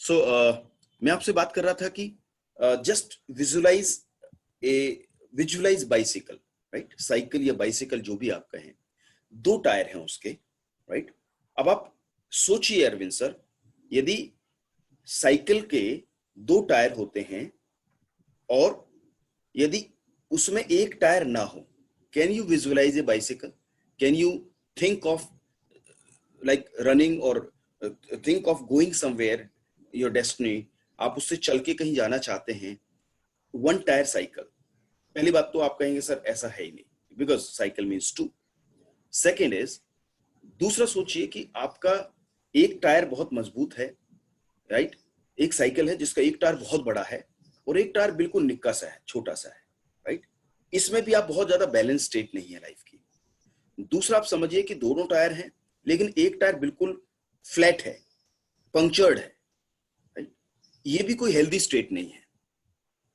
सो मैं आपसे बात कर रहा था कि just visualize bicycle, right? Cycle या बाइसिकल जो भी आप कहें, दो टायर हैं उसके, राइट? अब आप सोचिए अरविंद सर, यदि साइकिल के दो टायर होते हैं और यदि उसमें एक टायर ना हो, can you visualise a bicycle? Can you think of like running or think of going somewhere your destiny? आप उससे चल के कहीं जाना चाहते हैं, वन टायर साइकिल। पहली बात तो आप कहेंगे सर ऐसा है ही नहीं, because cycle means two. Second is, दूसरा सोचिए कि आपका एक टायर बहुत मजबूत है, राइट? एक साइकिल है जिसका एक टायर बहुत बड़ा है और एक टायर बिल्कुल निक्का सा है, छोटा सा है, राइट? इसमें भी आप बहुत ज्यादा बैलेंस स्टेट नहीं है लाइफ की। दूसरा आप समझिए कि दोनों टायर हैं लेकिन एक टायर बिल्कुल फ्लैट है, पंक्चर्ड है, राइट? ये भी कोई हेल्दी स्टेट नहीं है।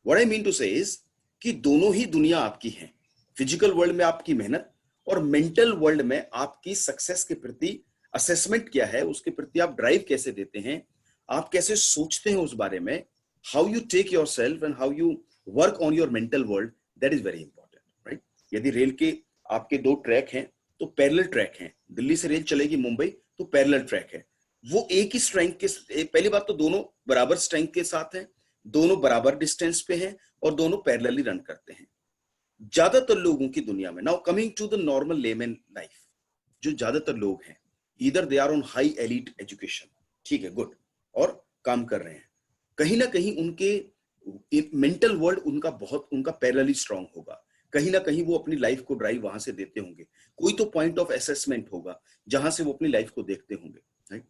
व्हाट आई मीन टू से इज कि दोनों ही दुनिया आपकी है। फिजिकल वर्ल्ड में आपकी मेहनत और मेंटल वर्ल्ड में आपकी सक्सेस के प्रति असेसमेंट क्या है, उसके प्रति आप ड्राइव कैसे देते हैं, आप कैसे सोचते हैं उस बारे में, how you take yourself and how you work on your mental world, that is very important, right? यदि रेल के आपके दो ट्रैक हैं तो पैरेलल ट्रैक हैं, दिल्ली से रेल चलेगी मुंबई तो पैरेलल ट्रैक है, वो एक ही स्ट्रेंथ के, पहली बात तो दोनों बराबर स्ट्रेंथ के साथ हैं, दोनों बराबर डिस्टेंस पे हैं और दोनों पैरेलली रन करते हैं। ज्यादातर लोगों की दुनिया में, now coming to the normal layman life, जो ज्यादातर लोग हैं, इधर they are on high elite education, ठीक है, गुड, और काम कर रहे हैं, कहीं ना कहीं उनके मेंटल वर्ल्ड उनका पैरेलली स्ट्रांग होगा, कहीं ना कहीं वो अपनी लाइफ को ड्राइव वहां से देते होंगे, कोई तो पॉइंट ऑफ असेसमेंट होगा जहां से वो अपनी लाइफ को देखते होंगे, राइट?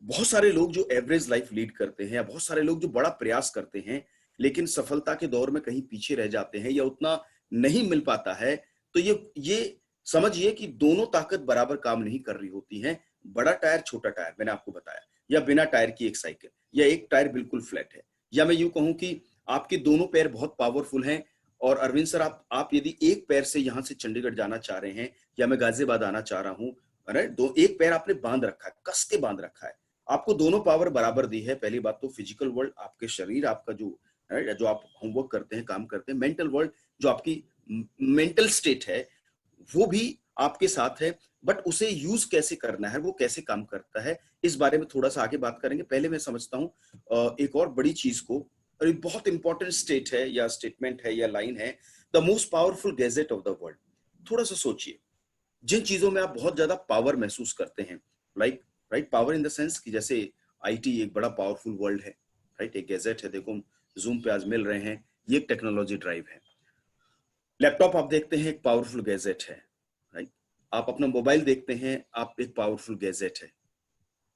बहुत सारे लोग जो एवरेज लाइफ लीड करते हैं, या बहुत सारे लोग जो बड़ा प्रयास करते हैं लेकिन सफलता के दौर में कहीं पीछे रह जाते हैं या उतना नहीं मिल पाता है, तो ये समझिए कि दोनों ताकत बराबर काम नहीं कर रही होती हैं। बड़ा टायर, छोटा टायर, मैंने आपको बताया, या बिना टायर की एक साइकिल, या एक टायर बिल्कुल फ्लैट है, या मैं यूं कहूं कि आपके दोनों पैर बहुत पावरफुल हैं। और अरविंद सर, आप यदि एक पैर से यहां से चंडीगढ़ जाना चाह रहे हैं या मैं गाजियाबाद आना चाह रहा हूं, राइट, दो एक पैर आपने बांध रखा है, कस के बांध रखा है, आपको दोनों पावर बराबर दी है। पहली बात तो फिजिकल वर्ल्ड, आपके शरीर, आपका जो आप होमवर्क करते हैं, काम करते हैं, मेंटल वर्ल्ड, जो आपकी मेंटल स्टेट है, वो भी आपके साथ है, बट उसे यूज कैसे करना है, वो कैसे काम करता है, इस बारे में थोड़ा सा आगे बात करेंगे। पहले मैं समझता हूं एक और बड़ी चीज को, और एक बहुत इंपॉर्टेंट स्टेट है या स्टेटमेंट है या लाइन है, the most powerful gadget of the world. थोड़ा सा सोचिए, जिन चीजों में आप बहुत ज्यादा पावर महसूस करते हैं, like, right, power in the sense कि जैसे आईटी एक बड़ा पावरफुल वर्ल्ड है, राइट, एक गैजेट है, देखो जूम पे आज मिल रहे हैं, ये एक टेक्नोलॉजी ड्राइव है। लैपटॉप आप देखते हैं, एक पावरफुल गैजेट है, राइट? आप अपना मोबाइल देखते हैं, आप एक पावरफुल गैजेट है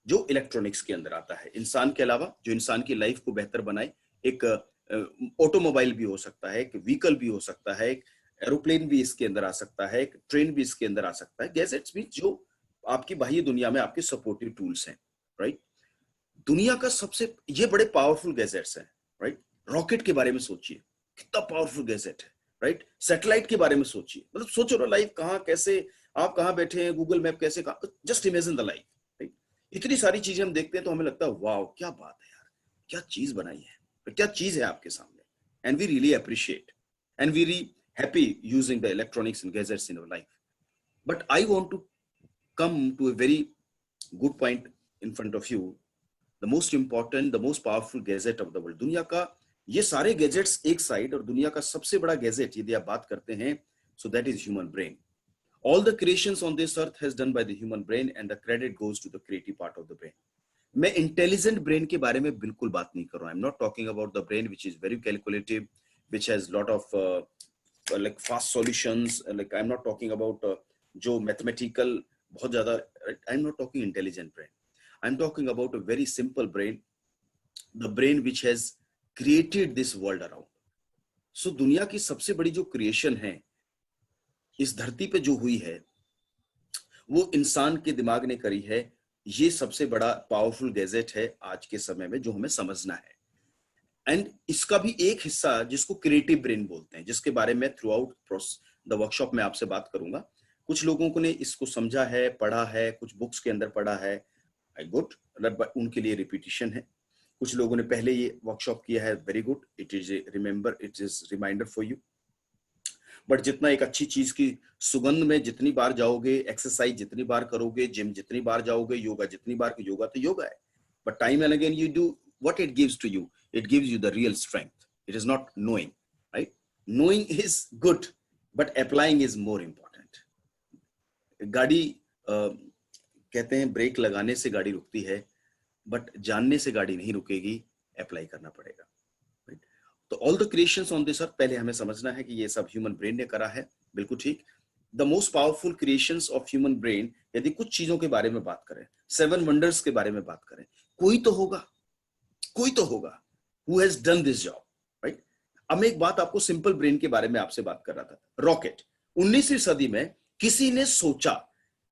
जो इलेक्ट्रॉनिक्स के अंदर आता है, इंसान के अलावा, जो इंसान की लाइफ को बेहतर बनाए। एक ऑटोमोबाइल भी हो सकता है, एक व्हीकल भी हो सकता है, एक एरोप्लेन भी इसके अंदर आ सकता है, एक ट्रेन भी इसके अंदर आ सकता है, गैजेट्स भी जो आपकी बाह्य दुनिया में आपके सपोर्टिव टूल्स हैं, राइट? दुनिया का सबसे, ये बड़े पावरफुल गैजेट्स हैं, राइट? रॉकेट के बारे में सोचिए, कितना पावरफुल गैजेट है, राइट? सैटेलाइट के बारे में सोचिए, मतलब सोचो ना, लाइफ कहाँ, कैसे, आप कहाँ बैठे हैं, गूगल मैप कैसे, just imagine the life, right? इतनी सारी चीजें हम देखते हैं तो हमें लगता है वाह क्या बात है यार, क्या चीज बनाई है, क्या चीज है आपके सामने, and we really appreciate and we really happy using the electronics and gadgets in our life. But I want to come to a very good point in front of you. The most important, the most powerful gadget of the world. दुनिया का ये सारे gadgets एक side, और दुनिया का सबसे बड़ा गैजेट यदि आप बात करते हैं, so that is human brain. All the creations on this earth has done by the human brain and the credit goes to the creative part of the brain. मैं इंटेलिजेंट ब्रेन के बारे में बिल्कुल बात नहीं कर रहा हूं. I'm not talking about the brain which is very calculative, which has lot of like fast solutions, like I'm not talking about जो mathematical बहुत ज्यादा, I'm not talking intelligent brain. I'm talking about a very simple brain, the brain which has created this world around. So दुनिया की सबसे बड़ी जो creation है इस धरती पे जो हुई है, वो इंसान के दिमाग ने करी है. ये सबसे बड़ा पावरफुल गैजेट है आज के समय में जो हमें समझना है. एंड इसका भी एक हिस्सा जिसको क्रिएटिव ब्रेन बोलते हैं, जिसके बारे में थ्रू आउट द वर्कशॉप में आपसे बात करूंगा. कुछ लोगों ने इसको समझा है, पढ़ा है, कुछ बुक्स के अंदर पढ़ा है, गुड, उनके लिए रिपीटिशन है। कुछ लोगों ने पहले ये वर्कशॉप किया है, very good, it is remember, it is reminder for you. But जितना एक अच्छी चीज की सुगंध में जितनी बार जाओगे, एक्सरसाइज जितनी बार करोगे, जिम जितनी बार जाओगे, योगा जितनी बार, योगा तो योगा है, but time and again you do what it gives to you, it gives you the real strength, it is not knowing, right? Knowing is good but applying is more important. गाड़ी कहते हैं break लगाने से गाड़ी रुकती है, but जानने से गाड़ी नहीं रुकेगी, अप्लाई करना पड़ेगा। तो all the creations on this earth, पहले हमें समझना है कि ये सब ह्यूमन ब्रेन ने करा है, बिल्कुल ठीक। The most powerful creations of human brain, यदि कुछ चीजों के बारे में बात करें, 7 वंडर्स के बारे में बात करें, कोई तो होगा who has done this job, right? अब मैं एक बात आपको सिंपल ब्रेन के बारे में आपसे बात कर रहा था, रॉकेट। 19वीं सदी में किसी ने सोचा,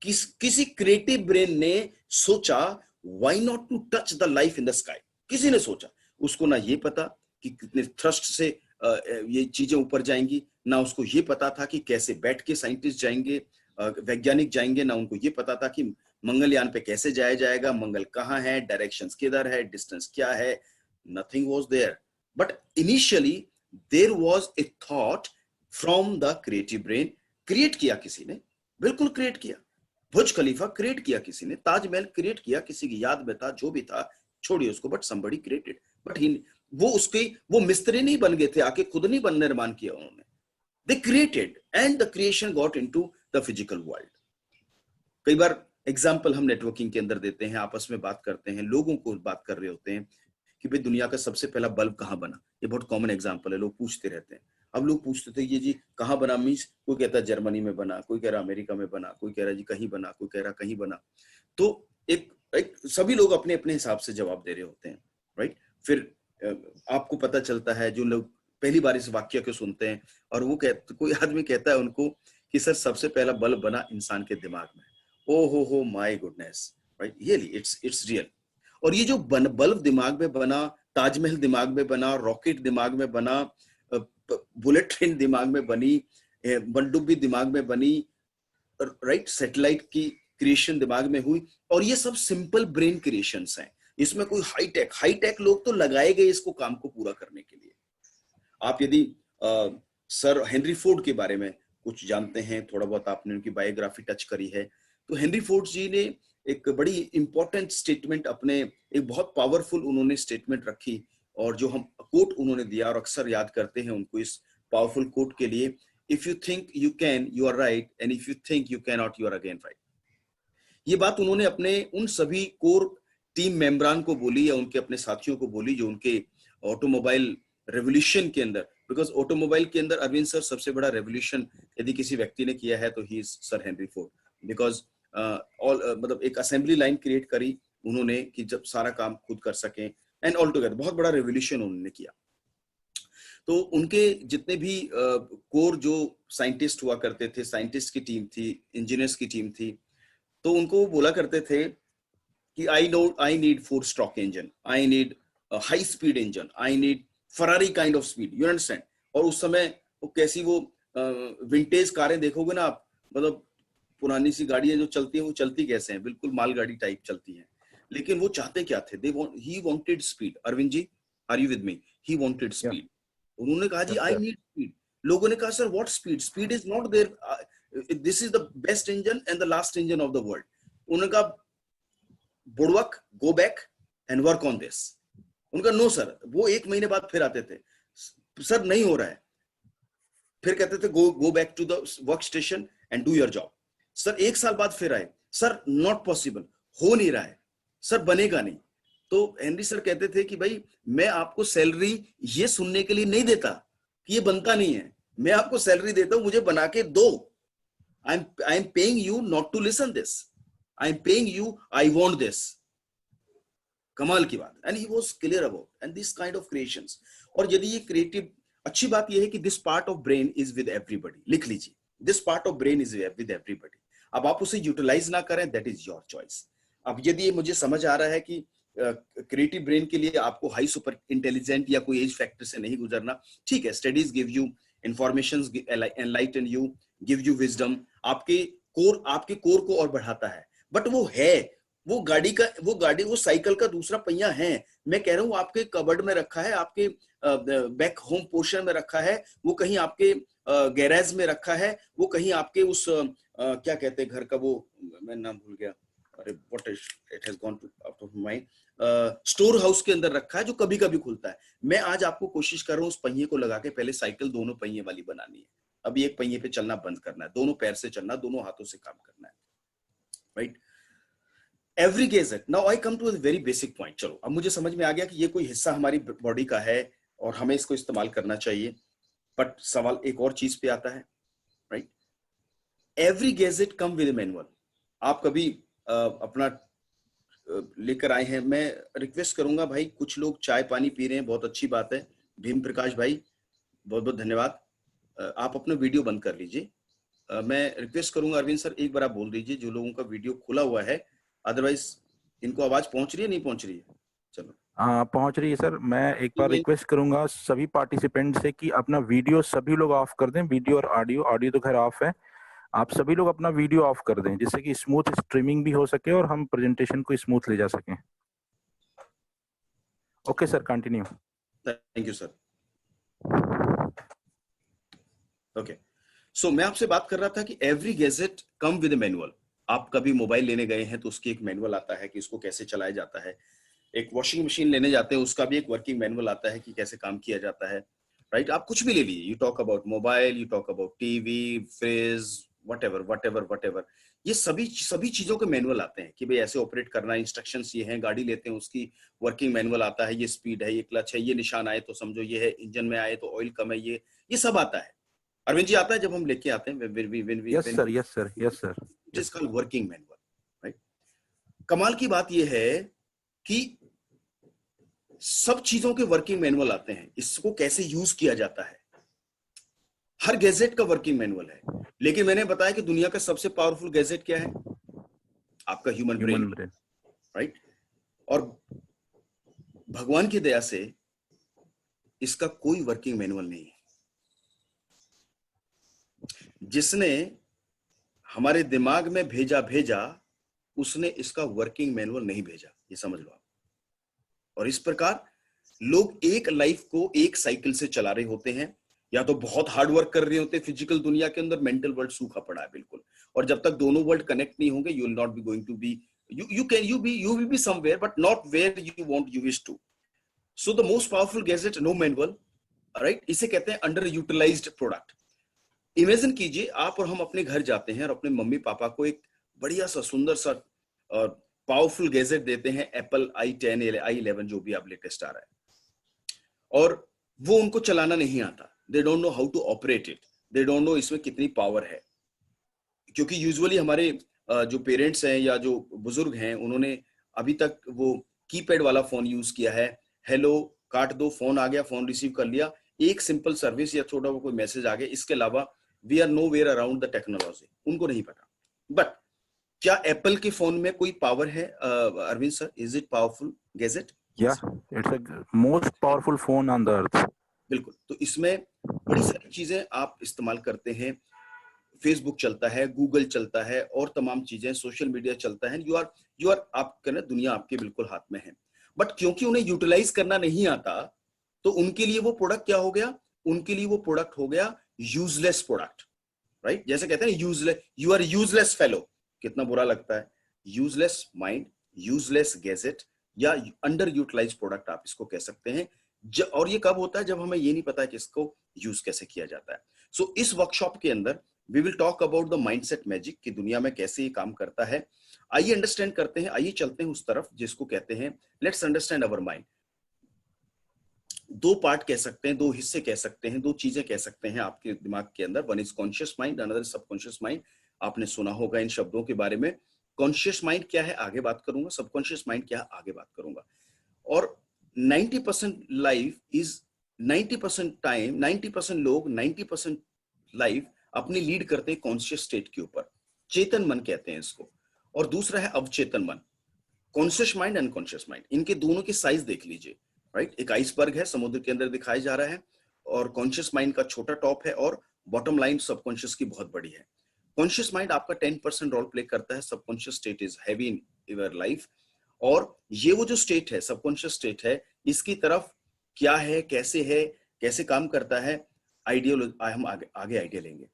किसी क्रिएटिव ब्रेन ने सोचा, why not to touch the life in the sky. किसी ने सोचा, उसको ना ये पता कि कितने थ्रस्ट से ये चीजें ऊपर जाएंगी, ना उसको ये पता था कि कैसे बैठ के साइंटिस्ट जाएंगे, वैज्ञानिक जाएंगे, ना उनको ये पता था कि मंगलयान पे कैसे जाया जाएगा, मंगल कहाँ है, डायरेक्शंस किधर है, डिस्टेंस क्या है, nothing was there. But initially there was a thought from the creative brain. Create किया किसी ने, बिल्कुल क्रिएट किया। बुर्ज खलीफा क्रिएट किया किसी ने, ताजमहल क्रिएट किया किसी की याद में था, जो भी था छोड़िए उसको, बट समबडी क्रिएटेड। बट वो मिस्त्री नहीं बन गए थे, आके खुद नहीं बन निर्माण किया उन्होंने, they created and the creation got into the physical world. कई बार एग्जाम्पल हम नेटवर्किंग के अंदर देते हैं, आपस में बात करते हैं, लोगों को बात कर रहे होते हैं कि भाई दुनिया का सबसे पहला बल्ब कहाँ बना, ये बहुत कॉमन एग्जाम्पल है, लोग पूछते रहते हैं। अब लोग पूछते थे ये जी कहाँ बना, मीन्स कोई कहता है जर्मनी में बना, कोई कह रहा अमेरिका में बना, कोई कह रहा जी कहीं बना, कोई कह रहा कहीं बना। तो एक सभी लोग अपने अपने हिसाब से जवाब दे रहे होते हैं, राइट? फिर आपको पता चलता है, जो लोग पहली बार इस वाक्य को सुनते हैं और वो कोई आदमी कहता है उनको कि सर सबसे पहला बल्ब बना इंसान के दिमाग में। ओ हो my goodness, right? Really it's real. और ये जो बल्ब दिमाग में बना, ताजमहल दिमाग में बना, रॉकेट दिमाग में बना, बुलेट ट्रेन दिमाग में बनी, पनडुब्बी दिमाग में बनी, राइट? सैटेलाइट की क्रिएशन दिमाग में हुई, और ये सब सिंपल ब्रेन क्रिएशंस हैं। इसमें कोई हाईटेक लोग तो लगाए गए इसको काम को पूरा करने के लिए। आप यदि सर हेनरी फोर्ड के बारे में कुछ जानते हैं, थोड़ा बहुत आपने उनकी बायोग्राफी टच करी है, तो हेनरी फोर्ड जी ने एक बड़ी इंपॉर्टेंट स्टेटमेंट, अपने एक बहुत पावरफुल उन्होंने स्टेटमेंट रखी, और जो हम कोट उन्होंने दिया और अक्सर याद करते हैं उनको इस पावरफुल कोट के लिए, if you think you can you are right, and if you think you can not you are again right. ये बात उन्होंने अपने उन सभी कोर टीम मेंबरान को बोली, या उनके अपने साथियों को बोली जो उनके ऑटोमोबाइल रेवोल्यूशन के अंदर, बिकॉज ऑटोमोबाइल के अंदर अरविंद सर सबसे बड़ा रेवोल्यूशन यदि किसी व्यक्ति ने किया है तो he is sir Henry Ford, because मतलब एक असेंबली लाइन क्रिएट करी उन्होंने कि जब सारा काम खुद कर सकें, एंड ऑल टुगेदर बहुत बड़ा रेवोल्यूशन उन्होंने किया। तो उनके जितने भी कोर जो साइंटिस्ट हुआ करते थे, साइंटिस्ट की टीम थी, इंजीनियर्स की टीम थी, तो उनको बोला करते थे कि I need 4 stroke engine, I need high speed engine, I need Ferrari kind of speed, you understand. और उस समय वो कैसी वो विंटेज कारें देखोगे ना आप, मतलब पुरानी सी गाड़ियां जो चलती हैं वो चलती कैसे हैं, बिल्कुल मालगाड़ी टाइप चलती हैं। लेकिन वो चाहते क्या थे, he wanted speed. Arvind ji, are you with me? He wanted speed. उन्होंने कहा जी आई नीड स्पीड। लोगों ने कहा sir what speed, speed is not there, this is the best engine and the last engine of the world. उन्होंने कहा बुड़वक, go back and work on this. उनका नो सर। वो 1 महीने बाद फिर आते थे, सर नहीं हो रहा है। फिर कहते थे go back to the work station and do your job. Sir 1 साल बाद फिर आए, सर नॉट पॉसिबल, हो नहीं रहा है सर, बनेगा नहीं। तो हेनरी सर कहते थे कि भाई मैं आपको सैलरी ये सुनने के लिए नहीं देता कि ये बनता नहीं है, मैं आपको सैलरी देता हूं, मुझे बना के दो। I am paying you not to listen this, I am paying you, I want this. कमाल की बात। And he was clear about and this kind of creations. और यदि ये क्रिएटिव, अच्छी बात ये है कि this part of brain is with everybody, लिख लीजिए, this part of brain is with everybody. अब आप उसे यूटिलाइज ना करें, दैट इज योर चॉइस। अब यदि ये मुझे समझ आ रहा है कि क्रिएटिव ब्रेन के लिए आपको हाई सुपर इंटेलिजेंट या कोई एज फैक्टर से नहीं गुजरना, ठीक है, studies give you informations, enlighten you, give you wisdom, आपके कोर को और बढ़ाता है, बट वो है वो साइकिल का दूसरा पहिया है। मैं कह रहा हूँ आपके कबर्ड में रखा है, आपके बैक होम पोर्शन में रखा है, वो कहीं आपके गैरेज में रखा है, वो कहीं आपके उस क्या कहते हैं घर का, वो मैं नाम भूल गया, अरे what is, it has gone out of mind, store house के अंदर रखा है, जो कभी कभी खुलता है। मैं आज आपको कोशिश कर रहा हूँ उस पहिए को लगा के पहले साइकिल दोनों पहिए वाली बनानी है। अभी एक पहिए पे चलना बंद करना है, दोनों पैर से चलना, दोनों हाथों से काम करना है, right. Every gadget, now I come to a very basic point. चलो अब मुझे समझ में आ गया कि ये कोई हिस्सा हमारी बॉडी का है और हमें इसको इस्तेमाल करना चाहिए, बट सवाल एक और चीज पे आता है, right. Every gadget come with manual. आप कभी अपना लेकर आए हैं, मैं रिक्वेस्ट करूंगा भाई, कुछ लोग चाय पानी पी रहे हैं, बहुत अच्छी बात है। भीम प्रकाश भाई बहुत बहुत धन्यवाद। आप अपना वीडियो बंद कर लीजिए। मैं रिक्वेस्ट करूंगा अरविंद सर, एक बार आप बोल दीजिए जो लोगों का वीडियो खुला हुआ है, अदरवाइज इनको आवाज पहुंच रही है नहीं पहुंच रही है? चलो पहुंच रही है सर। मैं एक बार रिक्वेस्ट करूंगा सभी पार्टिसिपेंट से कि अपना वीडियो सभी लोग ऑफ कर दें, वीडियो और ऑडियो। ऑडियो तो खैर ऑफ है, आप सभी लोग अपना वीडियो ऑफ कर दें जिससे कि स्मूथ स्ट्रीमिंग भी हो सके और हम प्रेजेंटेशन को स्मूथ ले जा सकें। Okay sir, continue. Thank you sir. Okay, so मैं आपसे बात कर रहा था कि every gadget come with manual. आप कभी मोबाइल लेने गए हैं तो उसकी एक मैनुअल आता है कि इसको कैसे चलाया जाता है। एक वॉशिंग मशीन लेने जाते हैं, उसका भी एक वर्किंग मैनुअल आता है कि कैसे काम किया जाता है, राइट। आप कुछ भी ले लीजिए, you talk about mobile, you talk about TV, fridge, what ever, ये सभी चीजों के मैनुअल आते हैं कि भाई ऐसे ऑपरेट करना है, इंस्ट्रक्शंस ये हैं। गाड़ी लेते हैं, उसकी वर्किंग मैनुअल आता है, ये स्पीड है, ये क्लच है, ये निशान आए तो समझो ये है, इंजन में आए तो ऑयल कम है, ये सब आता है। अरविंद जी आता है जब हम लेके आते हैं, yes sir, yes sir, yes sir, it is called working manual, right. कमाल की बात यह है कि सब चीजों के वर्किंग मैनुअल आते हैं, इसको कैसे यूज किया जाता है, हर गैजेट का वर्किंग मैनुअल है। लेकिन मैंने बताया कि दुनिया का सबसे पावरफुल गैजेट क्या है? आपका ह्यूमन ब्रेन, राइट। और भगवान की दया से इसका कोई वर्किंग मैनुअल नहीं है। जिसने हमारे दिमाग में भेजा उसने इसका वर्किंग मैनुअल नहीं भेजा, ये समझ लो आप। और इस प्रकार लोग एक लाइफ को एक साइकिल से चला रहे होते हैं, या तो बहुत हार्ड वर्क कर रहे होते हैं फिजिकल दुनिया के अंदर, मेंटल वर्ल्ड सूखा पड़ा है बिल्कुल। और जब तक दोनों वर्ल्ड कनेक्ट नहीं होंगे, you will not be going to be, you will be somewhere but not where you wish to. So the most powerful gadget, no manual, right, इसे कहते हैं अंडर यूटिलाइज्ड प्रोडक्ट। इमेजिन कीजिए आप और हम अपने घर जाते हैं और अपने मम्मी पापा को एक बढ़िया सा सुंदर सा पावरफुल गैजेट देते हैं, एप्पल i10 i11 जो भी आप लेटेस्ट आ रहा है, और वो उनको चलाना नहीं आता। They don't know how to operate it, they don't know इसमें कितनी पावर है। क्योंकि यूजुअली हमारे जो पेरेंट्स हैं या जो बुजुर्ग हैं, उन्होंने अभी तक वो कीपैड वाला फोन यूज किया है। हेलो काट दो, फोन आ गया, फोन रिसीव कर लिया, एक सिंपल सर्विस या छोटा कोई मैसेज आ गया, इसके अलावा we are nowhere around the technology, उनको नहीं पता। बट क्या एप्पल के फोन में कोई पावर है Arvind sir? Is it powerful gadget? या it's a most powerful phone on the earth. बिल्कुल। तो इसमें बड़ी सारी चीजें आप इस्तेमाल करते हैं, फेसबुक चलता है, गूगल चलता है, और तमाम चीजें, सोशल मीडिया चलता है। यू आर आपके ना, दुनिया आपके बिल्कुल हाथ में है। बट क्योंकि उन्हें यूटिलाइज करना नहीं आता, तो उनके लिए वो प्रोडक्ट क्या हो गया? उनके लिए वो प्रोडक्ट हो गया यूजलेस प्रोडक्ट, राइट। जैसे कहते हैं useless, you are useless fellow, कितना बुरा लगता है। यूजलेस माइंड, यूजलेस गैजेट, या अंडर यूटिलाइज प्रोडक्ट आप इसको कह सकते हैं। और ये कब होता है? जब हमें ये नहीं पता है कि इसको यूज कैसे किया जाता है। सो इस वर्कशॉप के अंदर we will talk about the mindset magic, की दुनिया में कैसे ये काम करता है। आइए अंडरस्टैंड करते हैं, आइए चलते हैं उस तरफ जिसको कहते हैं लेट्स अंडरस्टैंड अवर माइंड। दो पार्ट कह सकते हैं, दो हिस्से कह सकते हैं, दो चीजें कह सकते हैं आपके दिमाग के अंदर। One is conscious mind, another subconscious mind. आपने सुना होगा इन शब्दों के बारे में। कॉन्शियस माइंड क्या है आगे बात करूंगा, सबकॉन्शियस माइंड क्या है आगे बात करूंगा। और 90% लाइफ इज 90% टाइम, 90% लोग 90% लाइफ अपनी लीड करते हैं कॉन्शियस स्टेट के ऊपर, चेतन मन कहते हैं इसको। और दूसरा है अवचेतन मन, कॉन्शियस माइंड, अनकॉन्शियस माइंड। इनके दोनों की साइज देख लीजिए, राइट। एक आइसबर्ग है, समुद्र के अंदर दिखाया जा रहा है, और कॉन्शियस माइंड का छोटा टॉप है, और बॉटम लाइन सबकॉन्शियस की बहुत बड़ी है। कॉन्शियस माइंड आपका 10% रोल प्ले करता है, subconscious state is heavy your life. और ये वो जो स्टेट है, सबकॉन्शियस स्टेट है, इसकी तरफ क्या है, कैसे काम करता है, आइडियोलॉजी हम आगे आइडिया लेंगे।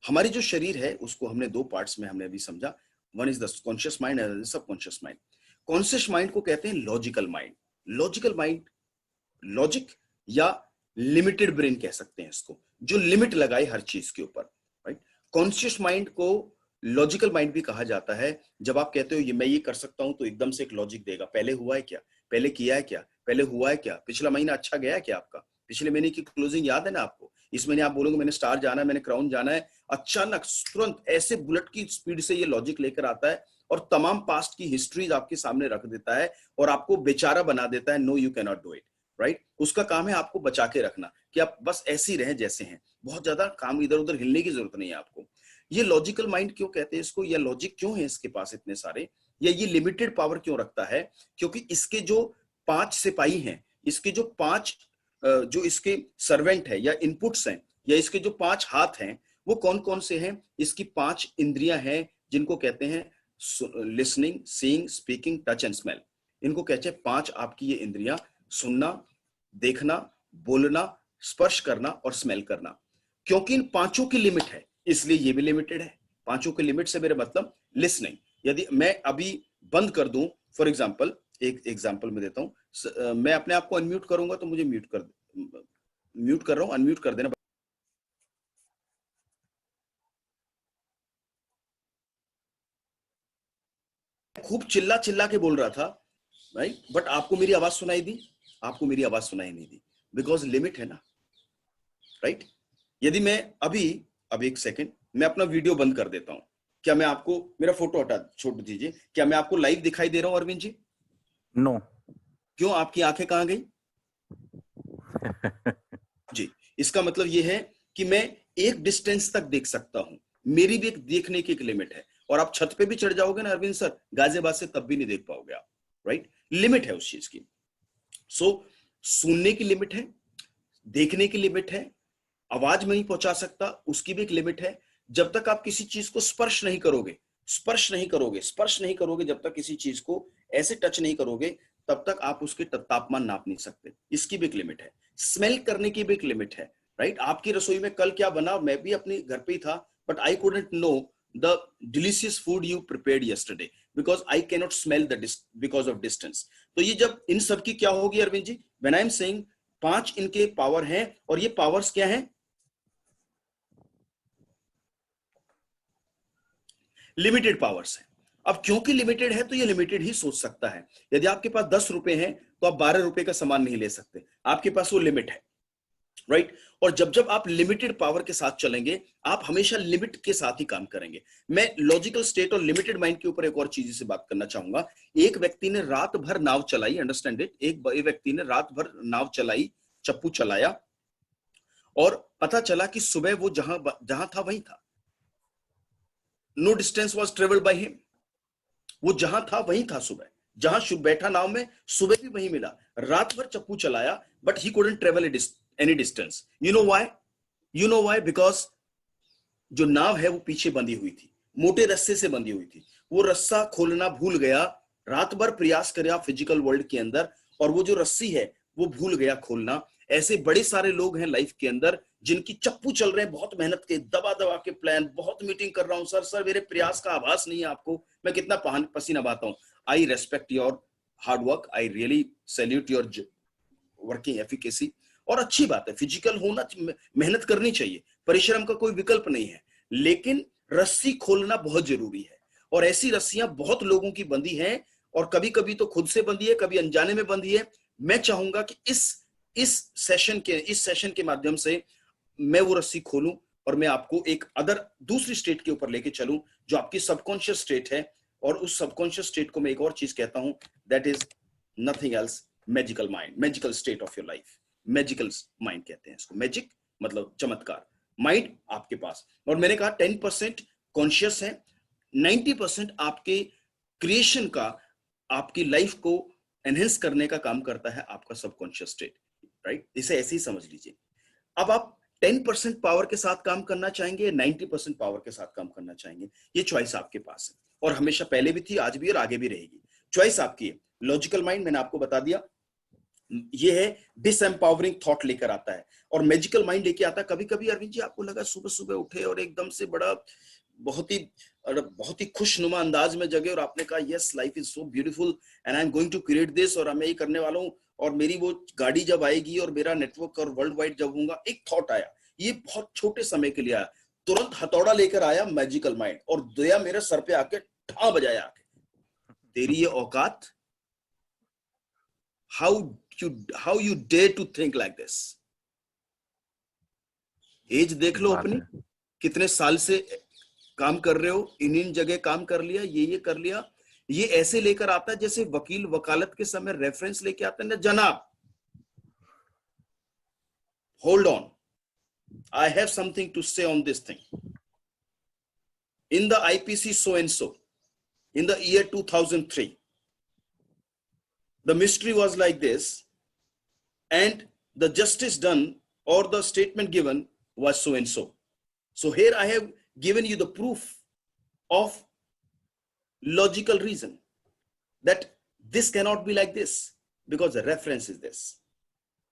हमारी जो शरीर है उसको हमने दो पार्ट्स में हमने अभी समझा, one is the conscious mind and subconscious mind. Conscious mind को कहते हैं logical mind. Logical mind, logic या लिमिटेड ब्रेन कह सकते हैं इसको, जो लिमिट लगाए हर चीज के ऊपर, राइट। कॉन्शियस माइंड को लॉजिकल माइंड भी कहा जाता है। जब आप कहते हो ये मैं ये कर सकता हूं तो एकदम से एक लॉजिक देगा, पहले हुआ है क्या, पहले किया है क्या, पहले हुआ है क्या, पिछला महीना अच्छा गया है क्या आपका, पिछले महीने की क्लोजिंग याद है ना आपको, इस महीने आप बोलोगे मैंने स्टार जाना है, मैंने क्राउन जाना है, अचानक तुरंत ऐसे बुलेट की स्पीड से ये लॉजिक लेकर आता है और तमाम पास्ट की हिस्ट्रीज आपके सामने रख देता है और आपको बेचारा बना देता है। No you can not do it, right. उसका काम है आपको बचा के रखना कि आप बस ऐसे ही रहें जैसे हैं, बहुत ज्यादा काम इधर उधर हिलने की जरूरत नहीं है आपको। ये लॉजिकल माइंड क्यों कहते हैं इसको, या लॉजिक क्यों है इसके पास इतने सारे, या ये लिमिटेड पावर क्यों रखता है, क्योंकि इसके जो 5 सिपाही हैं, इसके जो 5 जो इसके सर्वेंट है या इनपुट्स हैं, या इसके जो 5 हाथ हैं, वो कौन कौन से हैं। इसकी 5 इंद्रियां हैं जिनको कहते हैं listening, seeing, speaking, touch and smell. इनको कहते हैं 5 आपकी ये इंद्रियां, सुनना, देखना, बोलना, स्पर्श करना और स्मेल करना। क्योंकि इन 5 की लिमिट है इसलिए ये भी लिमिटेड है। 5 की लिमिट से मेरे मतलब लिसनिंग, यदि मैं अभी बंद कर दूं, फॉर एग्जांपल एक एग्जांपल में देता हूं, मैं अपने आप को अनम्यूट करूंगा तो मुझे म्यूट कर रहा हूं, अनम्यूट कर देना। खूब चिल्ला चिल्ला के बोल रहा था, राइट, बट आपको मेरी आवाज सुनाई दी, आपको मेरी आवाज सुनाई नहीं दी, बिकॉज लिमिट है ना, राइट। यदि मैं अभी एक सेकेंड मैं अपना वीडियो बंद कर देता हूं, क्या मैं आपको, मेरा फोटो हटा छोड़ दीजिए, क्या मैं आपको लाइव दिखाई दे रहा हूं अरविंद जी? नो। क्यों, आपकी आंखें कहां गई? जी, इसका मतलब ये है कि मैं एक डिस्टेंस तक देख सकता हूं, मेरी भी एक देखने की एक लिमिट है। और आप छत पे भी चढ़ जाओगे ना अरविंद सर गाजियाबाद से, तब भी नहीं देख पाओगे आप, राइट। लिमिट है उस चीज की। सो सुनने की लिमिट है, देखने की लिमिट है, आवाज में नहीं पहुंचा सकता उसकी भी एक लिमिट है। जब तक आप किसी चीज को स्पर्श नहीं करोगे, जब तक किसी चीज को ऐसे टच नहीं करोगे, तब तक आप उसके तापमान नाप नहीं सकते, इसकी भी एक लिमिट है। स्मेल करने की भी एक लिमिट है, राइट। आपकी रसोई में कल क्या बना, मैं भी अपने घर पे ही था, but I couldn't know the delicious food you prepared yesterday because I can not smell the because of distance. तो ये जब इन सब की क्या होगी Arvind ji, when I am saying 5 इनके पावर हैं, और ये पावर्स क्या हैं, लिमिटेड पावर्स है। अब क्योंकि लिमिटेड है तो ये लिमिटेड ही सोच सकता है। यदि आपके पास 10 रुपए हैं तो आप 12 रुपए का सामान नहीं ले सकते, आपके पास वो लिमिट है, राइट। और जब आप लिमिटेड पावर के साथ चलेंगे, आप हमेशा लिमिट के साथ ही काम करेंगे। मैं लॉजिकल स्टेट और लिमिटेड माइंड के ऊपर एक और चीज से बात करना चाहूंगा। एक व्यक्ति ने रात भर नाव चलाई, अंडरस्टैंड इट, एक व्यक्ति ने रात भर नाव चलाई, चप्पू चलाया, और पता चला कि सुबह वो जहां था वहीं था। No distance was travelled by him, वो जहां था वहीं था, सुबह जहां बैठा नाव में, सुबह भी वहीं मिला। रात भर चप्पू चलाया but he couldn't travel any distance. You know why? Because जो नाव है वो पीछे बंधी हुई थी, मोटे रस्से से बंधी हुई थी। वो रस्सा खोलना भूल गया, रात भर प्रयास किया फिजिकल वर्ल्ड के अंदर, और वो जो रस्सी है वो भूल गया खोलना। ऐसे बड़े सारे लोग हैं लाइफ के अंदर जिनकी चप्पू चल रहे हैं, बहुत मेहनत के, दबा दबा के प्लान, बहुत मीटिंग कर रहा हूं सर मेरे प्रयास का आभास नहीं है आपको, मैं कितना पसीना बहाता हूं। आई respect your hard work, I really salute your working efficacy. और अच्छी बात है, फिजिकल होना, मेहनत करनी चाहिए, परिश्रम का कोई विकल्प नहीं है, लेकिन रस्सी खोलना बहुत जरूरी है। और ऐसी रस्सियां बहुत लोगों की बंधी हैं, और कभी कभी तो खुद से बंधी है, कभी अनजाने में बंधी है। मैं चाहूंगा कि इस सेशन के माध्यम से मैं वो रस्सी खोलूं और मैं आपको एक दूसरी स्टेट के ऊपर लेके चलूं, जो आपकी सबकॉन्शियस स्टेट है। और उस सबकॉन्शियस स्टेट को मैं एक और चीज कहता हूं, that is nothing else, magical mind, magical state of your life. Magical mind कहते हैं इसको, मैजिक मतलब चमत्कार माइंड आपके पास। और मैंने कहा 10% कॉन्शियस है, 90% आपके क्रिएशन का, आपकी लाइफ को एनहेंस करने का काम करता है आपका सबकॉन्शियस स्टेट, राइट। इसे ऐसे ही समझ लीजिए। अब आप 10% पावर के साथ काम करना चाहेंगे, 90% पावर के साथ काम करना चाहेंगे, ये चॉइस आपके पास है, और हमेशा पहले भी थी, आज भी और आगे भी रहेगी। चॉइस आपकी है। लॉजिकल माइंड मैंने आपको बता दिया, ये है डिसएम्पावरिंग थॉट लेकर आता है, और मैजिकल माइंड लेके आता है। कभी कभी अरविंद जी आपको लगा सुबह सुबह उठे और एकदम से बड़ा बहुत ही खुशनुमा अंदाज में जगे और आपने कहा yes life is so beautiful and I am going to create this, और मैं ये करने वाला हूँ, और मेरी वो गाड़ी जब आएगी और मेरा नेटवर्क और वर्ल्ड वाइड जब होगा, एक थॉट आया, ये बहुत छोटे समय के लिए आया, तुरंत हथौड़ा लेकर आया मैजिकल माइंड और दया मेरे सर पे आके ठा बजाया आके, तेरी ये औकात, how you dare to think like this। Age देख लो अपनी, कितने साल से काम कर रहे हो, इन जगह काम कर लिया, ये कर लिया। ये ऐसे लेकर आता है जैसे वकील वकालत के समय रेफरेंस लेके आता है ना, जनाब hold on, I have something to say on this thing. In the IPC so and so, in the year 2003, the mystery was like this, and the justice done or the statement given was so and so. So here I have given you the proof of logical reason that this cannot be like this because the reference is this.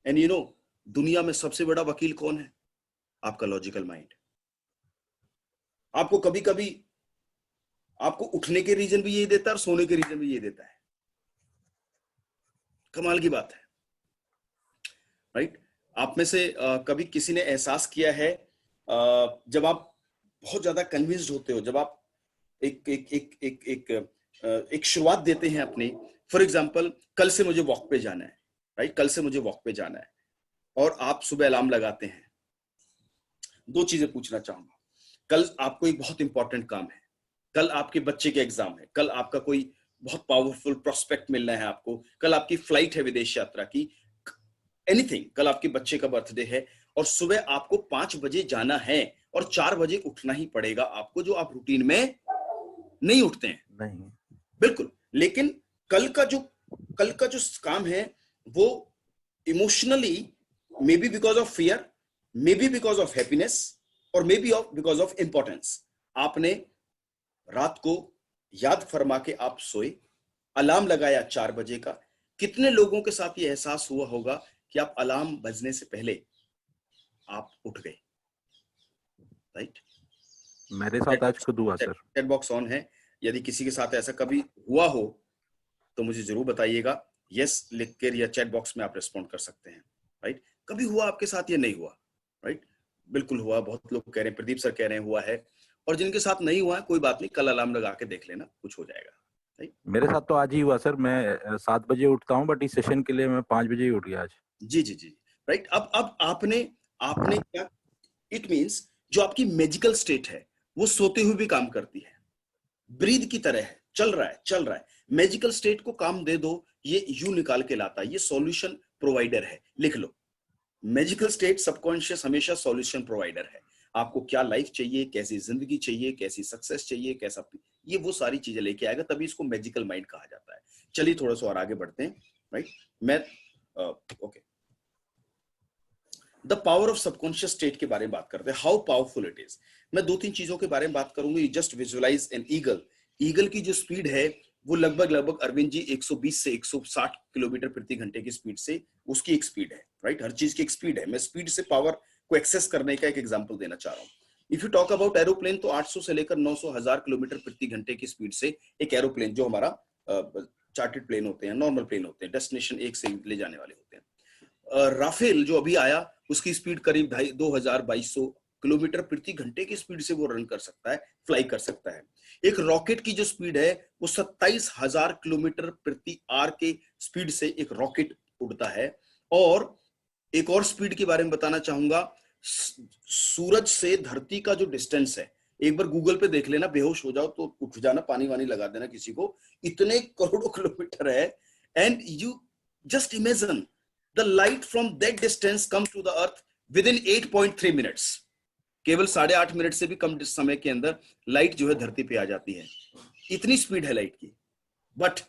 And you know, दुनिया में सबसे बड़ा वकील कौन है? आपका logical mind. आपको कभी कभी आपको उठने के रीजन भी यही देता है और सोने के रीजन भी यही देता है। कमाल की बात है, राइट? आप में से कभी किसी ने एहसास किया है जब आप बहुत ज्यादा कन्विंस्ड होते हो, जब आप एक एक एक एक एक एक शुरुआत देते हैं अपनी, फॉर एग्जांपल कल से मुझे वॉक पे जाना है, राइट? कल से मुझे वॉक पे जाना है और आप सुबह अलार्म लगाते हैं। दो चीजें पूछना चाहूंगा। कल आपको एक बहुत इंपॉर्टेंट काम है, कल आपके बच्चे के एग्जाम है, कल आपका कोई बहुत पावरफुल प्रोस्पेक्ट मिलना है आपको, कल आपकी फ्लाइट है विदेश यात्रा की, एनीथिंग, कल आपके बच्चे का बर्थडे है और सुबह आपको 5 बजे जाना है और 4 बजे उठना ही पड़ेगा आपको, जो आप रूटीन में नहीं उठते हैं। नहीं, बिल्कुल। लेकिन कल का जो काम है वो emotionally, maybe because of fear, maybe because of happiness, और maybe because of importance, आपने रात को याद फरमा के आप सोए, अलार्म लगाया 4 बजे का। कितने लोगों के साथ ये एहसास हुआ होगा कि आप अलार्म बजने से पहले आप उठ गए, राइट? मेरे साथ आज खुद हुआ सर। चैट बॉक्स ऑन है, यदि किसी के साथ ऐसा कभी हुआ हो तो मुझे जरूर बताइएगा। यस लिख कर या चैट बॉक्स में आप रिस्पॉन्ड कर सकते हैं, राइट? कभी हुआ आपके साथ, ये नहीं हुआ, राइट? बिल्कुल हुआ। बहुत लोग कह रहे हैं, प्रदीप सर कह रहे हैं हुआ है, और जिनके साथ नहीं हुआ है कोई बात नहीं, कल अलार्म लगा के देख लेना, कुछ हो जाएगा, राइट? मेरे साथ तो आज ही हुआ सर। मैं 7 बजे उठता हूँ, बट इस सेशन के लिए मैं 5 बजे ही उठ गया आज। जी जी जी, राइट। अब आपने क्या, इट मींस जो आपकी मैजिकल स्टेट है वो सोते हुए भी काम करती है, ब्रीद की तरह है, चल रहा है। मैजिकल स्टेट को काम दे दो, ये यू निकाल के लाता है, ये सॉल्यूशन प्रोवाइडर है। लिख लो, मैजिकल स्टेट सबकॉन्शियस हमेशा सॉल्यूशन प्रोवाइडर है। आपको क्या लाइफ चाहिए, कैसी जिंदगी चाहिए, कैसी सक्सेस चाहिए, कैसा, ये वो सारी चीजें लेके आएगा, तभी इसको मैजिकल माइंड कहा जाता है। चलिए थोड़ा सा और आगे बढ़ते हैं, राइट? मैं okay, the power of subconscious state के बारे में बात करते हैं, हाउ पावरफुल इट इज। मैं 2-3 चीजों के बारे में बात करूंगी। Just visualise an eagle. Eagle की जो स्पीड है वो लगभग अरविंद जी 120 से 160 किलोमीटर प्रति घंटे की स्पीड से, उसकी एक स्पीड है, राइट? हर चीज की एक स्पीड है। मैं स्पीड से पावर को एक्सेस करने का एक एग्जांपल देना चाह रहा हूँ। If you talk about aeroplane, तो 800 से लेकर 900 हजार किलोमीटर प्रति घंटे की स्पीड से एक एरोप्लेन, जो हमारा चार्टेड प्लेन होते हैं, नॉर्मल प्लेन होते हैं, डेस्टिनेशन एक से ले जाने वाले होते हैं। राफेल जो अभी आया, उसकी स्पीड करीब 2200 किलोमीटर प्रति घंटे की स्पीड से वो रन कर सकता है, फ्लाई कर सकता है। एक रॉकेट की जो स्पीड है वो 27,000 किलोमीटर प्रति आवर के स्पीड से एक रॉकेट उड़ता है। और एक और स्पीड के बारे में बताना चाहूंगा, सूरज से धरती का जो डिस्टेंस है, एक बार गूगल पे देख लेना, बेहोश हो जाओ तो उठ जाना, पानी वानी लगा देना किसी को, इतने करोड़ों किलोमीटर है। And you just imagine the light from that distance comes to the earth within 8.3 minutes। केवल 8.5 मिनट से भी कम समय के अंदर लाइट जो है धरती पे आ जाती है। इतनी स्पीड है लाइट की। बट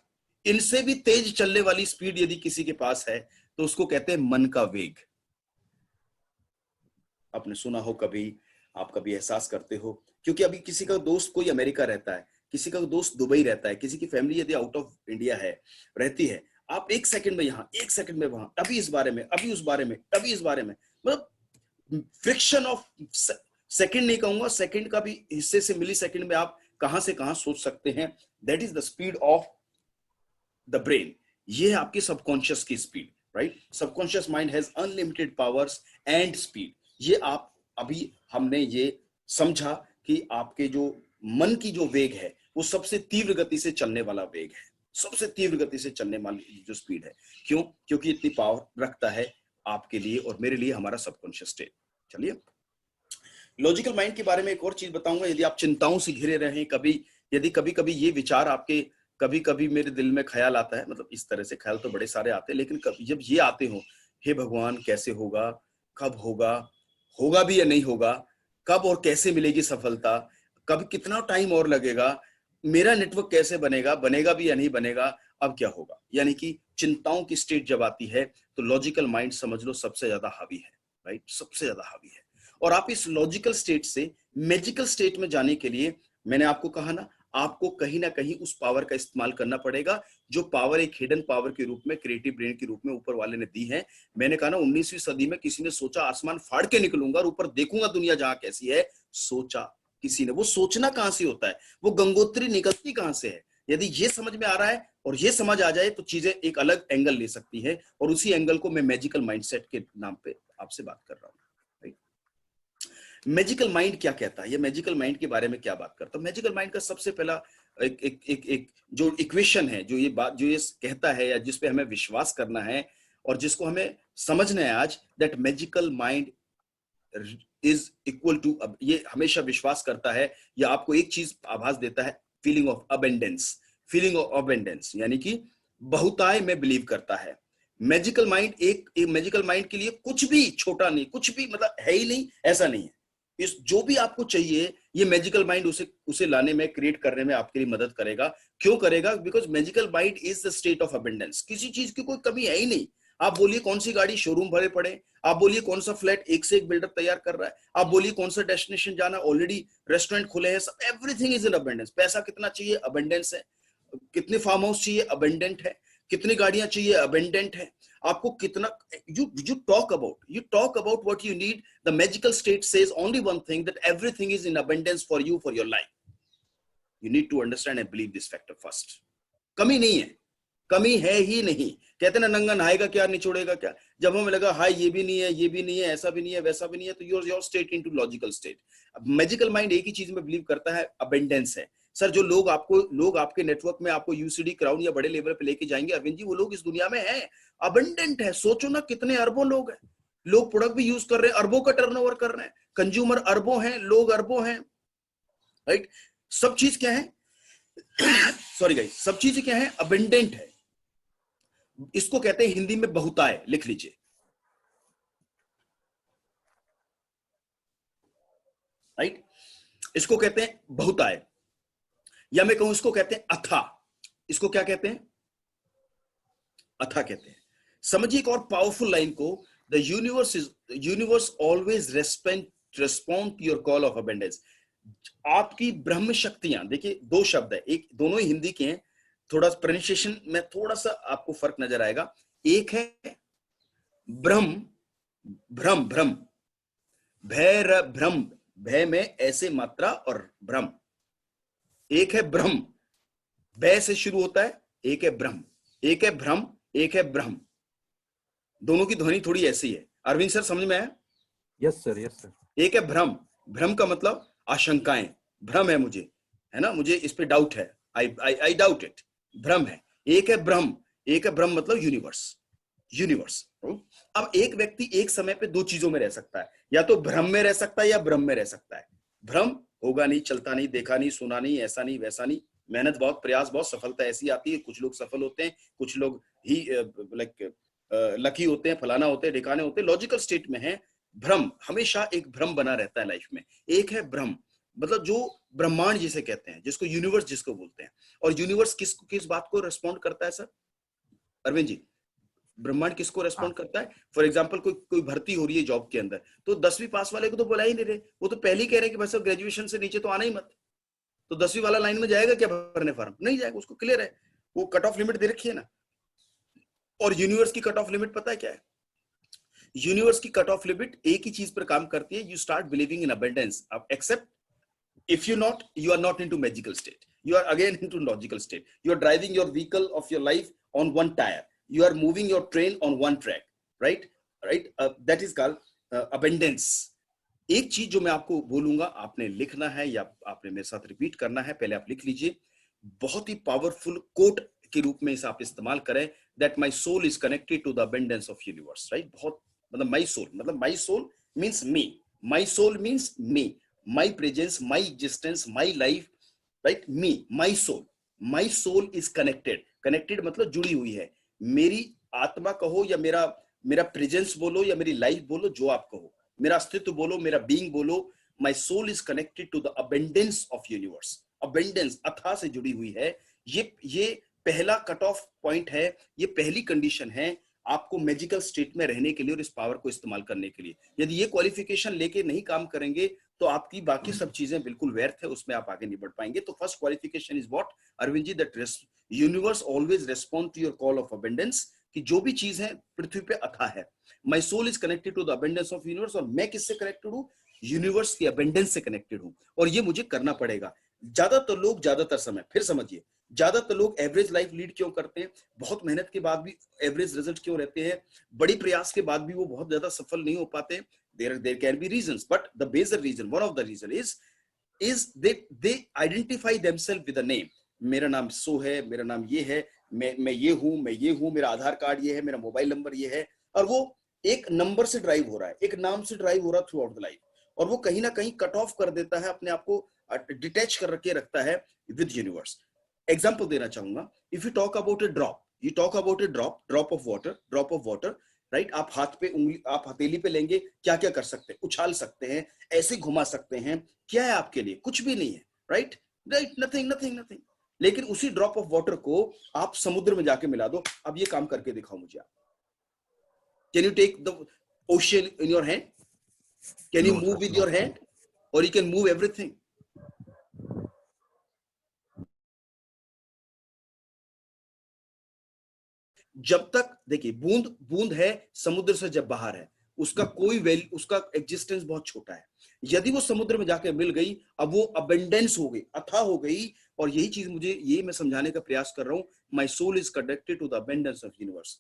इनसे भी तेज चलने वाली स्पीड यदि किसी के पास है तो उसको कहते हैं मन का वेग। आपने सुना हो कभी, आप कभी एहसास करते हो, क्योंकि अभी किसी का दोस्त कोई अमेरिका रहता है, किसी का दोस्त दुबई रहता है, किसी की फैमिली यदि आउट ऑफ इंडिया है, रहती है, आप 1 सेकंड में यहाँ, 1 सेकंड में वहां, अभी इस बारे में, अभी उस बारे में, अभी इस बारे में, मतलब फ्रिक्शन ऑफ सेकंड नहीं कहूंगा, सेकंड का भी हिस्से से मिली सेकंड में आप कहां से कहां सोच सकते हैं। That is the speed of the brain. ये है आपकी सबकॉन्शियस की speed, right. Subconscious mind has unlimited powers and speed. ये आप अभी हमने ये समझा कि आपके जो मन की जो वेग है वो सबसे तीव्र गति से चलने वाला वेग है, सबसे तीव्र गति से चलने वाली जो स्पीड है। क्यों? क्योंकि इतनी पावर रखता है आपके लिए और मेरे लिए हमारा सबकॉन्शियस स्टेट। चलिए, लॉजिकल माइंड के बारे में एक और चीज बताऊंगा। यदि आप चिंताओं से घिरे रहे, यदि कभी कभी ये विचार आपके, कभी कभी मेरे दिल में ख्याल आता है, मतलब इस तरह से ख्याल तो बड़े सारे आते हैं, लेकिन जब ये आते हो, हे भगवान कैसे होगा, कब होगा, होगा भी या नहीं होगा, कब और कैसे मिलेगी सफलता, कब कितना टाइम और लगेगा, मेरा नेटवर्क कैसे बनेगा, बनेगा भी या नहीं बनेगा, अब क्या होगा, यानी कि चिंताओं की स्टेट जब आती है तो लॉजिकल माइंड समझ लो सबसे ज्यादा हावी है, राइट, सबसे ज्यादा हावी है। और आप इस लॉजिकल स्टेट से मैजिकल स्टेट में जाने के लिए, मैंने आपको कहा ना, आपको कहीं ना कहीं उस पावर का इस्तेमाल करना पड़ेगा, जो पावर एक हिडन पावर के रूप में, क्रिएटिव ब्रेन के रूप में ऊपर वाले ने दी है। मैंने कहा ना, 19वीं सदी में किसी ने सोचा आसमान फाड़ के निकलूंगा और ऊपर देखूंगा दुनिया जहां कैसी है, सोचा किसी ने। वो सोचना कहां से होता है, वो गंगोत्री निकलती कहां से है। यदि ये समझ में आ रहा है और ये समझ आ जाए तो चीजें एक अलग एंगल ले सकती है, और उसी एंगल को मैं मैजिकल माइंडसेट के नाम पे आपसे बात कर रहा हूं। मैजिकल माइंड क्या कहता है, ये मैजिकल माइंड के बारे में क्या बात करता है। मैजिकल माइंड का सबसे पहला एक जो इक्वेशन है, जो ये बात, जो ये कहता है या जिस पे हमें विश्वास करना है और जिसको हमें समझना है आज, that magical mind is equal to, ये हमेशा विश्वास करता है या आपको एक चीज आभास देता है, feeling of abundance. Feeling of abundance यानी कि बहुताय में बिलीव करता है। मैजिकल माइंड एक मैजिकल माइंड के लिए कुछ भी छोटा नहीं, कुछ भी मतलब है ही नहीं, ऐसा नहीं है। इस जो भी आपको चाहिए, ये मैजिकल माइंड उसे लाने में, क्रिएट करने में आपके लिए मदद करेगा। क्यों करेगा? Because magical mind is the state of abundance. किसी चीज की कोई कमी है ही नहीं। आप बोलिए कौन सी गाड़ी शोरूम भरे पड़े, आप बोलिए कौन सा फ्लैट एक से एक बिल्डर तैयार कर रहा है, आप बोलिए कौन सा डेस्टिनेशन जाना, ऑलरेडी रेस्टोरेंट खुले हैं, सब एवरीथिंग इज इन अबेंडेंस। पैसा कितना चाहिए, अबेंडेंस है। कितने फार्म हाउस चाहिए, अबेंडेंट है। कितनी गाड़ियां चाहिए, अबेंडेंट है। आपको कितना, you talk about what you need. The magical state says only one thing, that everything is in abundance for you, for your life. You need to understand and believe this factor first. कमी नहीं है, कमी है ही नहीं। कहते ना, नंगा नहाएगा क्या, निचोड़ेगा क्या। जब हमें लगा हाय ये भी नहीं है, ये भी नहीं है, ऐसा भी नहीं है, वैसा भी नहीं है, तो your state into logical state. Magical mind एक ही चीज में बिलीव करता है, अबेंडेंस है। सर, जो लोग आपके नेटवर्क में आपको यूसीडी क्राउन या बड़े लेवल पे लेके जाएंगे, अरविंद जी, वो लोग इस दुनिया में हैं, अबंडेंट है। सोचो ना, कितने अरबों लोग हैं, लोग प्रोडक्ट भी यूज कर रहे हैं, अरबों का टर्नओवर कर रहे हैं, कंज्यूमर अरबों हैं, लोग अरबों हैं, राइट। सब चीज क्या है सॉरी गाइस, सब चीज क्या है, अबंडेंट है। इसको कहते हैं हिंदी में बहुताय, लिख लीजिए, राइट। इसको कहते हैं बहुताय, या मैं कहूं इसको कहते हैं अथा। इसको क्या कहते हैं, अथा कहते हैं। समझिए एक और पावरफुल लाइन को, the universe always respond to your call of abundance. आपकी ब्रह्म शक्तियां, देखिए दो शब्द है, एक दोनों ही हिंदी के हैं, थोड़ा प्रोनाउंसिएशन में थोड़ा सा आपको फर्क नजर आएगा। एक है ब्रह्म, भ्रम, भ्रम, भय, भ्रम, भय में ऐसे मात्रा और भ्रम। एक है ब्रह्म, भय से शुरू होता है, एक है ब्रह्म। एक है भ्रम, एक है ब्रह्म। दोनों की ध्वनि थोड़ी ऐसी है। अरविंद सर, समझ में आया? Yes sir, yes sir. एक है भ्रम, भ्रम का मतलब आशंकाएं, भ्रम है मुझे, है ना, मुझे इस पे डाउट है, आई डाउट इट, भ्रम है। एक है ब्रह्म, एक है ब्रह्म मतलब यूनिवर्स, यूनिवर्स। अब एक व्यक्ति एक समय पे दो चीजों में रह सकता है, या तो भ्रम में रह सकता है या ब्रह्म में रह सकता है। भ्रम होगा नहीं, चलता नहीं, देखा नहीं, सुना नहीं, ऐसा नहीं, वैसा नहीं, मेहनत बहुत, प्रयास बहुत, सफलता ऐसी आती है। कुछ लोग सफल होते हैं, कुछ लोग ही लाइक लकी होते हैं, फलाना होते हैं, ठिकाने होते हैं, लॉजिकल स्टेट में है। भ्रम, हमेशा एक भ्रम बना रहता है लाइफ में। एक है ब्रह्म, मतलब जो ब्रह्मांड जिसे कहते हैं, जिसको यूनिवर्स जिसको बोलते हैं। और यूनिवर्स किस बात को रेस्पॉन्ड करता है सर अरविंद जी? ब्रह्मांड किसको रेस्पॉन्ड करता है? फॉर एग्जांपल कोई भर्ती हो रही है जॉब के अंदर, तो 10वीं पास वाले को तो बुला ही नहीं रहे, वो तो पहले ही कह रहे हैं कि बस ग्रेजुएशन से नीचे तो आना ही मत। तो 10वीं वाला लाइन में जाएगा क्या भरने फॉर्म? नहीं जाएगा, उसको क्लियर है, वो कट ऑफ लिमिट दे रखी है ना। और यूनिवर्स की कट ऑफ लिमिट पता है क्या है? यूनिवर्स की कट ऑफ लिमिट एक ही चीज पर काम करती है, you start believing in abundance, except if you are not into magical state, you are again into logical state. You are driving your vehicle of your life on one tire, you are moving your train on one track, right? That is called abundance. एक चीज जो मैं आपको बोलूंगा, आपने लिखना है या आपने मेरे साथ रिपीट करना है, पहले आप लिख लीजिए, बहुत ही पावरफुल कोट के रूप में इसे आप इस्तेमाल करें, that my soul is connected to the abundance of universe, right? बहुत मतलब my soul means me, my soul means me, my presence, my existence, my life, right? me, my soul is connected मतलब जुड़ी हुई है। मेरी आत्मा कहो या मेरा प्रेजेंस बोलो या मेरी लाइफ बोलो, जो आप कहो, मेरा अस्तित्व बोलो, मेरा बीइंग बोलो, my soul is connected to the abundance of universe. abundance अथाह से जुड़ी हुई है। ये पहला कट ऑफ पॉइंट है, ये पहली कंडीशन है आपको मैजिकल स्टेट में रहने के लिए और इस पावर को इस्तेमाल करने के लिए। यदि ये क्वालिफिकेशन लेके नहीं काम करेंगे तो आपकी बाकी सब चीजें बिल्कुल व्यर्थ है, उसमें आप आगे नहीं बढ़ पाएंगे। तो first qualification is what Arvind ji, that universe always respond to your call of abundance, कि जो भी चीज है पृथ्वी पे अथाह है। My soul is connected to the abundance of universe, और मैं किससे कनेक्टेड हूं? यूनिवर्स की अबंडेंस से कनेक्टेड हूं, और ये मुझे करना पड़ेगा। ज्यादातर लोग ज्यादातर समय, फिर समझिए, ज्यादातर लोग एवरेज लाइफ लीड क्यों करते हैं? बहुत मेहनत के बाद भी एवरेज रिजल्ट क्यों रहते हैं? बड़ी प्रयास के बाद भी वो बहुत ज्यादा सफल नहीं हो पाते। there can be reasons, but the major reason, one of the reason is they identify themselves with a name. मेरा नाम सो है, मेरा नाम ये है, मैं ये हूं, मेरा आधार कार्ड ये है, मेरा मोबाइल नंबर ये है, और वो एक नंबर से ड्राइव हो रहा है, एक नाम से ड्राइव हो रहा है थ्रू आउट द लाइफ, और वो कहीं ना कहीं कट ऑफ कर देता है, अपने आप को डिटैच कर रखे रखता है विद यूनिवर्स। एग्जाम्पल देना चाहूंगा, if you talk about A drop of water, right? आप हाथ पे उंगली, आप हथेली पे लेंगे, क्या क्या कर सकते हैं? उछाल सकते हैं, ऐसे घुमा सकते हैं, क्या है आपके लिए? कुछ भी नहीं है, राइट? नथिंग। लेकिन उसी ड्रॉप ऑफ वाटर को आप समुद्र में जाके मिला दो। अब ये काम करके दिखाओ मुझे आप। Can you take the ocean in your hand? Can you move with your hand? और यू कैन मूव एवरीथिंग। जब तक, देखिए, बूंद है समुद्र से जब बाहर है, उसका कोई वैल्यू, उसका एग्जिस्टेंस बहुत छोटा है। यदि वो समुद्र में जाकर मिल गई, अब वो अबंडेंस हो गई, अथाह हो गई। और यही चीज मुझे, ये मैं समझाने का प्रयास कर रहा हूं, my soul is connected to the abundance of universe.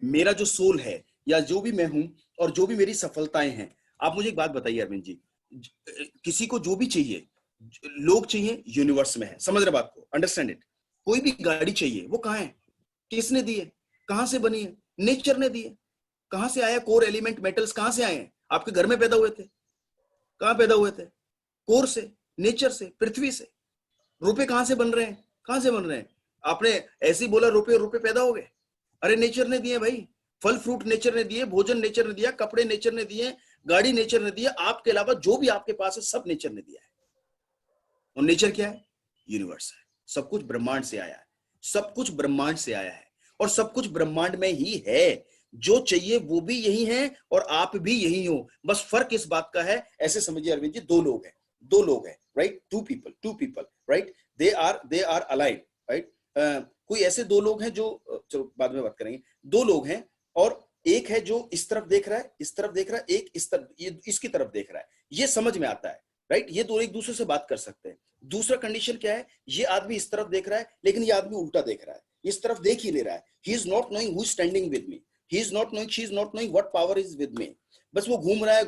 मेरा जो सोल है, या जो भी मैं हूं और जो भी मेरी सफलताएं हैं, आप मुझे एक बात बताइए अरविंद जी, किसी को जो भी चाहिए, लोग चाहिए, यूनिवर्स में है। समझ रहे बात को? Understand it. कोई भी गाड़ी चाहिए, वो कहां है? किसने दी है? कहां से बनी है? नेचर ने दी है। कहां से आया? कोर एलिमेंट मेटल्स कहां से आए हैं? आपके घर में पैदा हुए थे? कहां पैदा हुए थे? कोर से, नेचर से, पृथ्वी से। रुपए कहां से बन रहे हैं? कहां से बन रहे हैं? आपने ऐसे ही बोला रुपए पैदा हो गए? अरे नेचर ने दिए भाई। फल फ्रूट नेचर ने दिए, भोजन नेचर ने दिया, कपड़े नेचर ने दिए, गाड़ी नेचर ने दिया, आपके अलावा जो भी आपके पास है सब नेचर ने दिया है। और नेचर क्या है? यूनिवर्स है। सब कुछ ब्रह्मांड से आया है, सब कुछ ब्रह्मांड से आया है, और सब कुछ ब्रह्मांड में ही है। जो चाहिए वो भी यही है, और आप भी यही हो। बस फर्क इस बात का है, ऐसे समझिए अरविंद जी, दो लोग हैं, right? Two people, right? They are aligned, right? कोई ऐसे दो लोग हैं जो, चलो बाद में बात करेंगे। दो लोग हैं, और एक है जो इस तरफ देख रहा है, इस तरफ देख रहा है, एक इस तरफ, ये इसकी तरफ देख रहा है। ये समझ में आता है, राइट? ये दोनों एक दूसरे से बात कर सकते हैं। दूसरा कंडीशन क्या है? ये आदमी इस तरफ देख रहा है, लेकिन ये आदमी उल्टा देख रहा है, इस तरफ देख ही ले रहा है। He is not knowing who is standing with me, he is not knowing, she is not knowing what power is with me. बस वो घूम रहा है,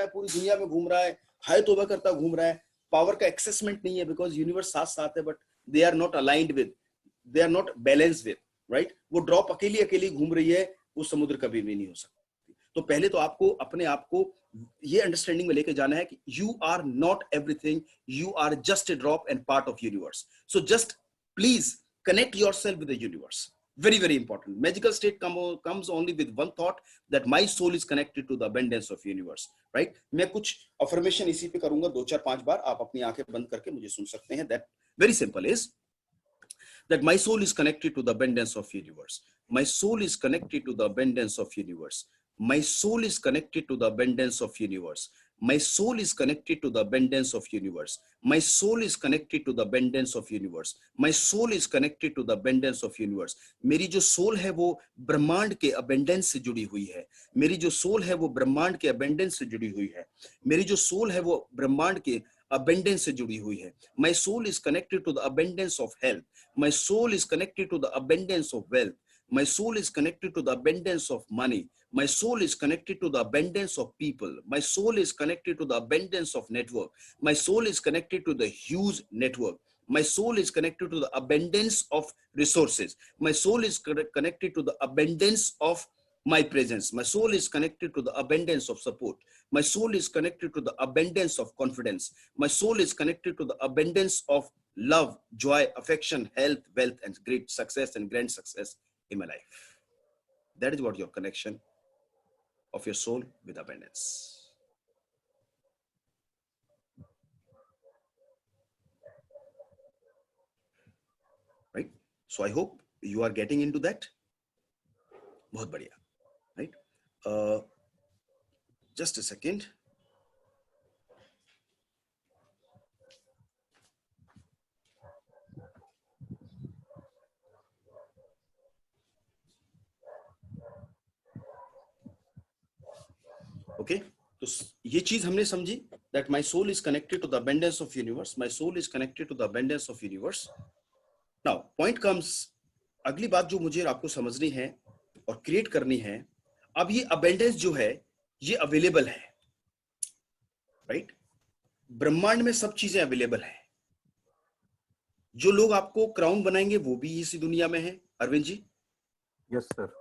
पूरी दुनिया में घूम रहा है, हाय तौबा करता घूम रहा है। पावर का एक्सेसमेंट नहीं है, बिकॉज यूनिवर्स साथ साथ है, but they are not aligned with, they are not balance with, right? वो ड्रॉप अकेली घूम रही है, वो समुद्र कभी भी नहीं हो सकता। तो पहले तो आपको अपने आप को ये अंडरस्टैंडिंग में लेके जाना है कि you are not everything, you are just a drop and part of universe. So just please connect yourself with the universe. Very, very important. Magical state comes only with one thought, that my soul is connected to the abundance of universe, right? मैं कुछ affirmation इसी पे करूंगा 2-4-5 बार, आप अपनी आंखें बंद करके मुझे सुन सकते हैं। That very simple is that my soul is connected to the abundance of universe. My soul is connected to the abundance of universe. My soul is connected to the abundance of universe. My soul is connected to the abundance of universe. My soul is connected to the abundance of universe. My soul is connected to the abundance of universe. मेरी जो soul है वो ब्रह्मांड के abundance से जुड़ी हुई है. मेरी जो सोल है वो ब्रह्मांड के abundance से जुड़ी हुई है. मेरी जो सोल है वो ब्रह्मांड के abundance से जुड़ी हुई है. My soul is connected to the abundance of health. My soul is connected to the abundance of wealth. My soul is connected to the abundance of money. My soul is connected to the abundance of people. My soul is connected to the abundance of network. My soul is connected to the huge network. My soul is connected to the abundance of resources. My soul is connected to the abundance of my presence. My soul is connected to the abundance of support. My soul is connected to the abundance of confidence. My soul is connected to the abundance of love, joy, affection, health, wealth, and great success and grand success in my life. That is what your connection of your soul with abundance. Right? So I hope you are getting into that. बहुत बढ़िया. Right? Just a second. Okay, तो ये चीज हमने समझी that my soul is connected to the abundance of universe. My soul is connected to the abundance of universe. Now point comes, अगली बात जो मुझे आपको समझनी है और क्रिएट करनी है, अब ये abundance जो है ये अवेलेबल है, राइट? ब्रह्मांड में सब चीजें अवेलेबल है. जो लोग आपको क्राउन बनाएंगे वो भी इसी दुनिया में है, अरविंद जी. Yes sir.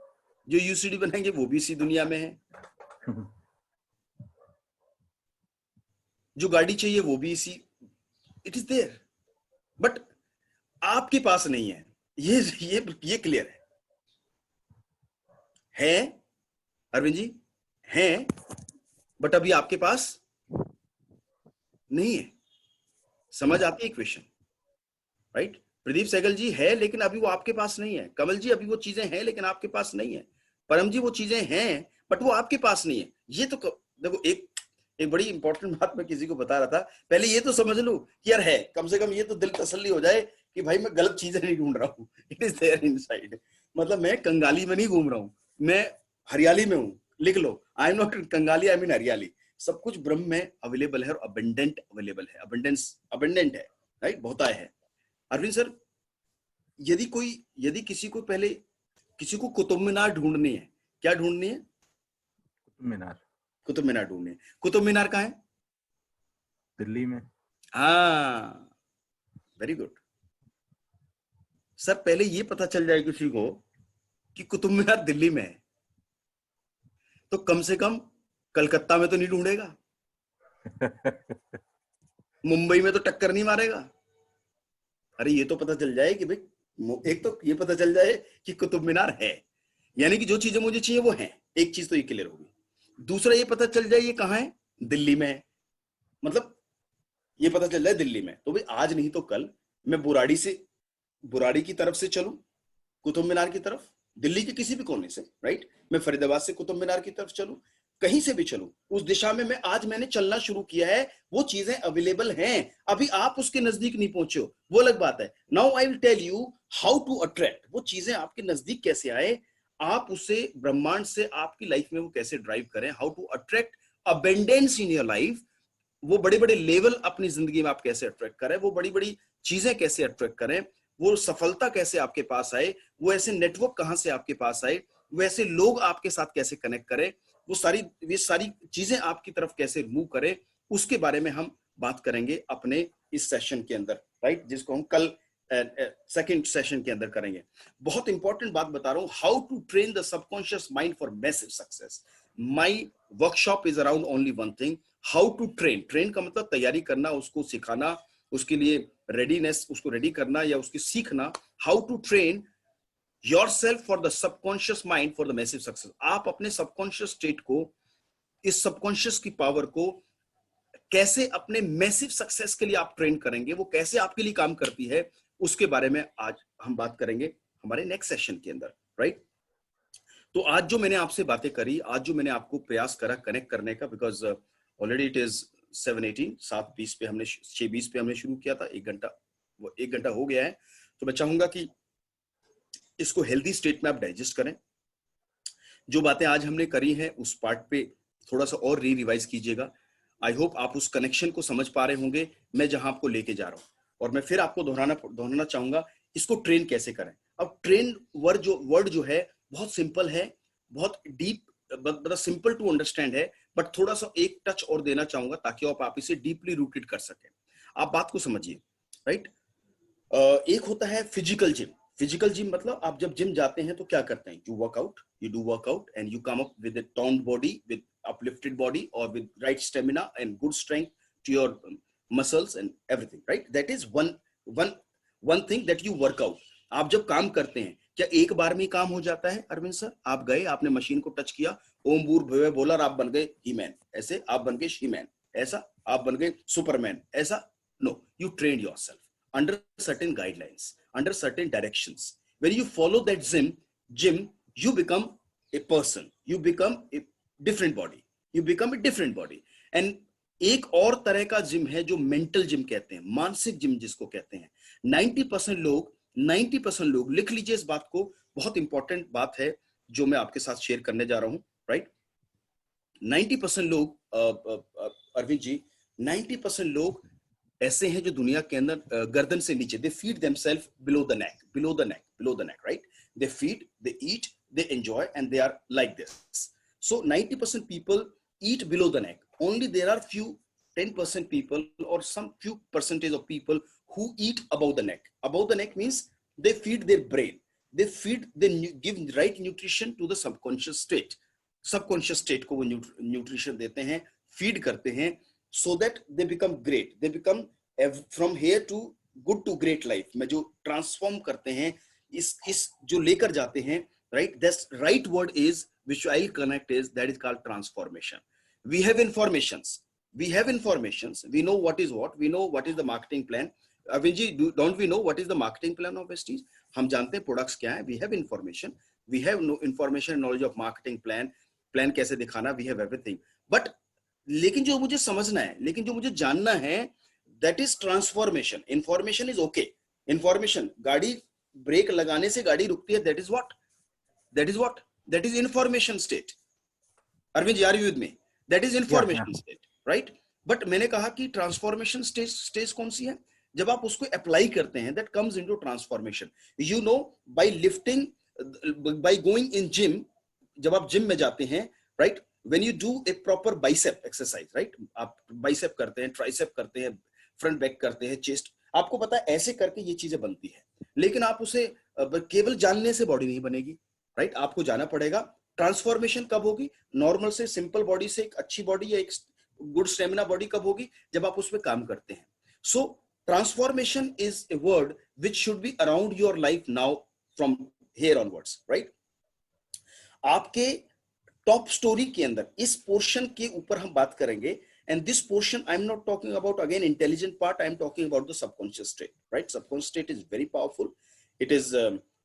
जो यूसीडी बनाएंगे वो भी इसी दुनिया में है. जो गाड़ी चाहिए वो भी इसी, इट इज देयर, बट आपके पास नहीं है. ये क्लियर है अरविंद जी? है, बट अभी आपके पास नहीं है. समझ आती है इक्वेशन, राइट? प्रदीप सहगल जी है लेकिन अभी वो आपके पास नहीं है. कमल जी अभी वो चीजें हैं लेकिन आपके पास नहीं है. परम जी वो चीजें हैं बट वो आपके पास नहीं है. ये तो देखो, एक बड़ी इंपॉर्टेंट बात मैं किसी को बता रहा था, पहले ये तो समझ लो कि यार है, कम से कम ये तो दिल तसल्ली हो जाए कि भाई मैं गलत चीजें नहीं ढूंढ रहा हूँ. It is there inside. मतलब मैं कंगाली में नहीं घूम रहा हूँ, मैं हरियाली में हूँ. लिख लो, आई एम नॉट कंगाली, आई मीन हरियाली. सब कुछ ब्रह्म में अवेलेबल है और अबंडेंट अवेलेबल है. अबंडेंट है, राइट? बहुत आया है. अरविंद सर, यदि किसी को कुतुब मीनार ढूंढनी है, क्या ढूंढनी है? कुतुब मीनार ढूंढनी है. कुतुब मीनार कहाँ है? दिल्ली में. हाँ, वेरी गुड. सर पहले ये पता चल जाए किसी को कि कुतुब मीनार दिल्ली में है, तो कम से कम कलकत्ता में तो नहीं ढूंढेगा. मुंबई में तो टक्कर नहीं मारेगा. अरे ये तो पता चल जाए कि भाई, एक तो ये पता चल जाए कि कुतुब मीनार है, यानी कि जो चीजें मुझे चाहिए वो हैं. एक चीज तो ये क्लियर होगी. दूसरा ये पता चल जाए ये कहाँ है? दिल्ली में है. मतलब ये पता चल जाए दिल्ली में, तो भाई आज नहीं तो कल मैं बुराड़ी की तरफ से चलूं कुतुब मीनार की तरफ, दिल्ली के किसी भी कोने से, राइट? मैं फरीदाबाद से कुतुब मीनार की तरफ चलूं, कहीं से भी चलूं, उस दिशा में मैंने चलना शुरू किया है. वो चीजें अवेलेबल हैं, अभी आप उसके नजदीक नहीं पहुंचे हो, वो अलग बात है. Now I will tell you how to attract. वो चीजें आपके नजदीक कैसे आए, आप उसे ब्रह्मांड से आपकी लाइफ में वो कैसे ड्राइव करें. How to attract abundance in your life. वो बड़े बड़े लेवल अपनी जिंदगी में आप कैसे अट्रैक्ट करें, वो बड़ी बड़ी चीजें कैसे अट्रैक्ट करें, वो सफलता कैसे आपके पास आए, वो ऐसे नेटवर्क कहां से आपके पास आए, वो ऐसे लोग आपके साथ कैसे कनेक्ट करें, ये सारी चीजें आपकी तरफ कैसे मूव करें, उसके बारे में हम बात करेंगे अपने इस सेशन के अंदर, राइट? जिसको हम कल सेकंड सेशन के अंदर करेंगे. बहुत इंपॉर्टेंट बात बता रहा हूं, how to train the subconscious mind for massive success. My workshop is around only one thing, how to train का मतलब तैयारी करना, उसको सिखाना, उसके लिए रेडीनेस, उसको रेडी करना या उसकी सीखना. How to train yourself for the subconscious mind for the massive success. आप अपने सबकॉन्शियस स्टेट को, इस सबकॉन्शियस की पावर को कैसे अपने मैसिव सक्सेस के लिए आप ट्रेन करेंगे, वो कैसे आपके लिए काम करती है, उसके बारे में आज हम बात करेंगे हमारे नेक्स्ट सेशन के अंदर, राइट? तो आज जो मैंने आपसे बातें करी, आज जो मैंने आपको प्रयास करा कनेक्ट करने का, बिकॉज ऑलरेडी इट इज 7:18, 7:20 पे हमने 6:20 पे हमने शुरू किया था, 1 घंटा हो गया है। तो मैं चाहूंगा कि इसको हेल्दी स्टेट में आप डाइजेस्ट करें। जो बातें आज हमने करी हैं उस पार्ट पे थोड़ा सा और रिवाइज कीजिएगा। आई होप आप उस कनेक्शन को समझ पा रहे होंगे मैं जहां आपको लेके जा रहा हूं। और मैं फिर आपको दोहराना चाहूंगा इसको ट्रेन कैसे करें। अब ट्रेन वर्ड जो है बहुत सिंपल है, बहुत डीप, मतलब सिंपल टू अंडरस्टैंड है, बट थोड़ा सा एक टच और देना चाहूंगा ताकि आप इसे डीपली रूटेड कर सकें। आप बात को समझिए, राइट। एक होता है फिजिकल जिम। फिजिकल जिम मतलब आप जब जिम जाते हैं तो क्या करते हैं, you do workout and you come up with a toned body, with uplifted body or with right stamina and good strength to your muscles and everything, right? That is one thing that you work out. आप जब काम करते हैं क्या एक बार में काम हो जाता है अरविंद सर? आप गए, आपने मशीन को टच किया, ओम बूर भुवे बोला और आप बन गए ही मैन, ऐसे आप बन गए शी मैन, ऐसा आप बन गए सुपरमैन, ऐसा? No, you trained yourself under certain guidelines, under certain directions. When you follow that gym, you become a person, you become a different body, you become a different body. And एक और तरह का gym है जो mental gym कहते हैं, मानसिक gym जिसको कहते हैं। 90% लोग लिख लीजिए इस बात को, बहुत इंपॉर्टेंट बात है जो मैं आपके साथ शेयर करने जा रहा हूं, राइट। 90% लोग अरविंद जी, 90% लोग ऐसे हैं जो दुनिया के अंदर गर्दन से नीचे, they feed themselves below the neck, right. They feed, they eat, they enjoy and they are like this. So 90% people eat below the neck. Only there are few 10% people or some few percentage of people who eat above the neck. Above the neck means they feed their brain. They give right nutrition to the subconscious state. Subconscious state को वो nutrition देते हैं, feed करते हैं, so that they become great. They become from here to good to great life में जो transform करते हैं, इस जो लेकर जाते हैं, right? That's right word is which I'll connect is that is called transformation. We have informations. We know what is what. We know what is the marketing plan. Avinji, don't we know what is the marketing plan of Vestige? हम जानते हैं products क्या है. We have information. We have no information and knowledge of marketing plan. Plan कैसे दिखाना? We have everything. But लेकिन जो मुझे समझना है, लेकिन जो मुझे जानना है, that is transformation. Information is okay. Information, गाड़ी ब्रेक लगाने से गाड़ी रुकती है. That is what? That is information state. Arvind, are you with me? That is information state, right? But मैंने कहा कि transformation stage कौन सी है? जब आप उसको apply करते हैं, that comes into transformation. You know, by lifting, by going in gym, जब आप जिम में जाते हैं, right? When you do a proper bicep exercise, right? आप bicep करते हैं, tricep करते हैं, front back करते हैं, chest. आपको पता है ऐसे करके ये चीजें बनती है, लेकिन आप उसे केवल जानने से बॉडी नहीं बनेगी, राइट? आपको जाना पड़ेगा। ट्रांसफॉर्मेशन कब होगी? नॉर्मल से सिंपल बॉडी से एक अच्छी बॉडी या एक गुड स्टेमिना बॉडी कब होगी? जब आप उसमें काम करते हैं। So transformation is a word which should be around your life now from here onwards, right? आपके टॉप स्टोरी के अंदर इस पोर्शन के ऊपर हम बात करेंगे, and this portion I'm not talking about again intelligent part, I'm talking about the subconscious state, right? Subconscious state is very powerful. It is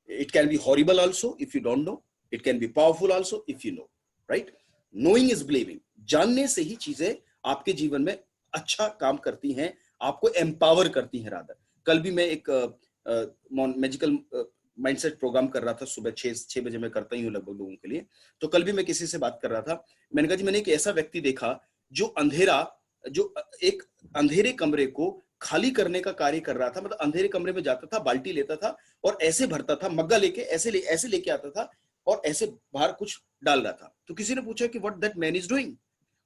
it can be horrible also if you don't know, it can be powerful also if you know, right? Knowing is believing. जानने से ही चीजें आपके जीवन में अच्छा काम करती हैं, आपको एम्पावर करती हैं। रादर कल भी मैं एक मैजिकल माइंडसेट प्रोग्राम कर रहा था, सुबह 6 बजे मैं करता ही हूँ लगभग लोगों के लिए। तो कल भी मैं किसी से बात कर रहा था, मैंने कहा जी मैंने एक ऐसा व्यक्ति देखा जो एक अंधेरे कमरे को खाली करने का कार्य कर रहा था। मतलब अंधेरे कमरे में जाता था, बाल्टी लेता था और ऐसे भरता था, मग्गा लेके ऐसे लेके आता था और ऐसे बाहर कुछ डाल रहा था। तो किसी ने पूछा कि what that man is doing?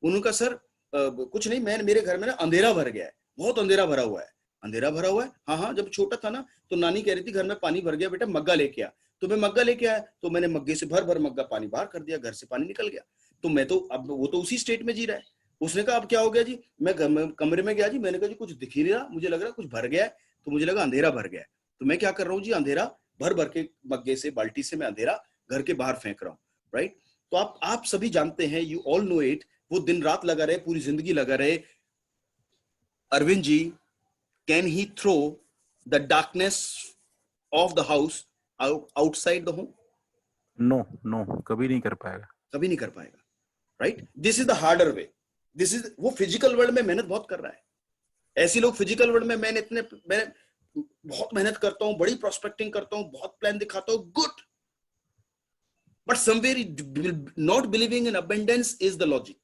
उन्होंने कहा सर कुछ नहीं, मेरे घर में ना अंधेरा भर गया है, बहुत अंधेरा भरा हुआ है। अंधेरा भरा हुआ है? हाँ, जब छोटा था ना तो नानी कह रही थी घर में पानी भर गया बेटा, मग्गा लेके आ। तो मैं मग्गा लेके आया, तो मैंने मग्गे से भर मग्गा पानी बाहर कर दिया, घर से पानी निकल गया। तो मैं तो अब वो तो उसी स्टेट में जी रहा है। उसने कहा अब क्या हो गया जी? मैं कमरे में गया जी, मैंने कहा जी कुछ दिख ही नहीं रहा, मुझे लग रहा कुछ भर गया है, तो मुझे लगा अंधेरा भर गया है। तो मैं क्या कर रहा हूँ जी, अंधेरा भर के मग्गे से, बाल्टी से मैं अंधेरा घर के बाहर फेंक रहा हूँ, राइट? तो आप सभी जानते हैं, यू ऑल नो इट। वो दिन रात लगा रहे, पूरी जिंदगी लगा रहे। Arvind ji, can he throw the darkness of the house outside the home? No, कभी नहीं कर पाएगा, कभी नहीं कर पाएगा, right? This is the harder way. This is, वो फिजिकल वर्ल्ड में मेहनत बहुत कर रहा है। ऐसे लोग फिजिकल वर्ल्ड में मैं बहुत मेहनत करता हूं, बड़ी प्रोस्पेक्टिंग करता हूं, बहुत प्लान दिखाता हूं, good, but somewhere not believing in abundance is the logic,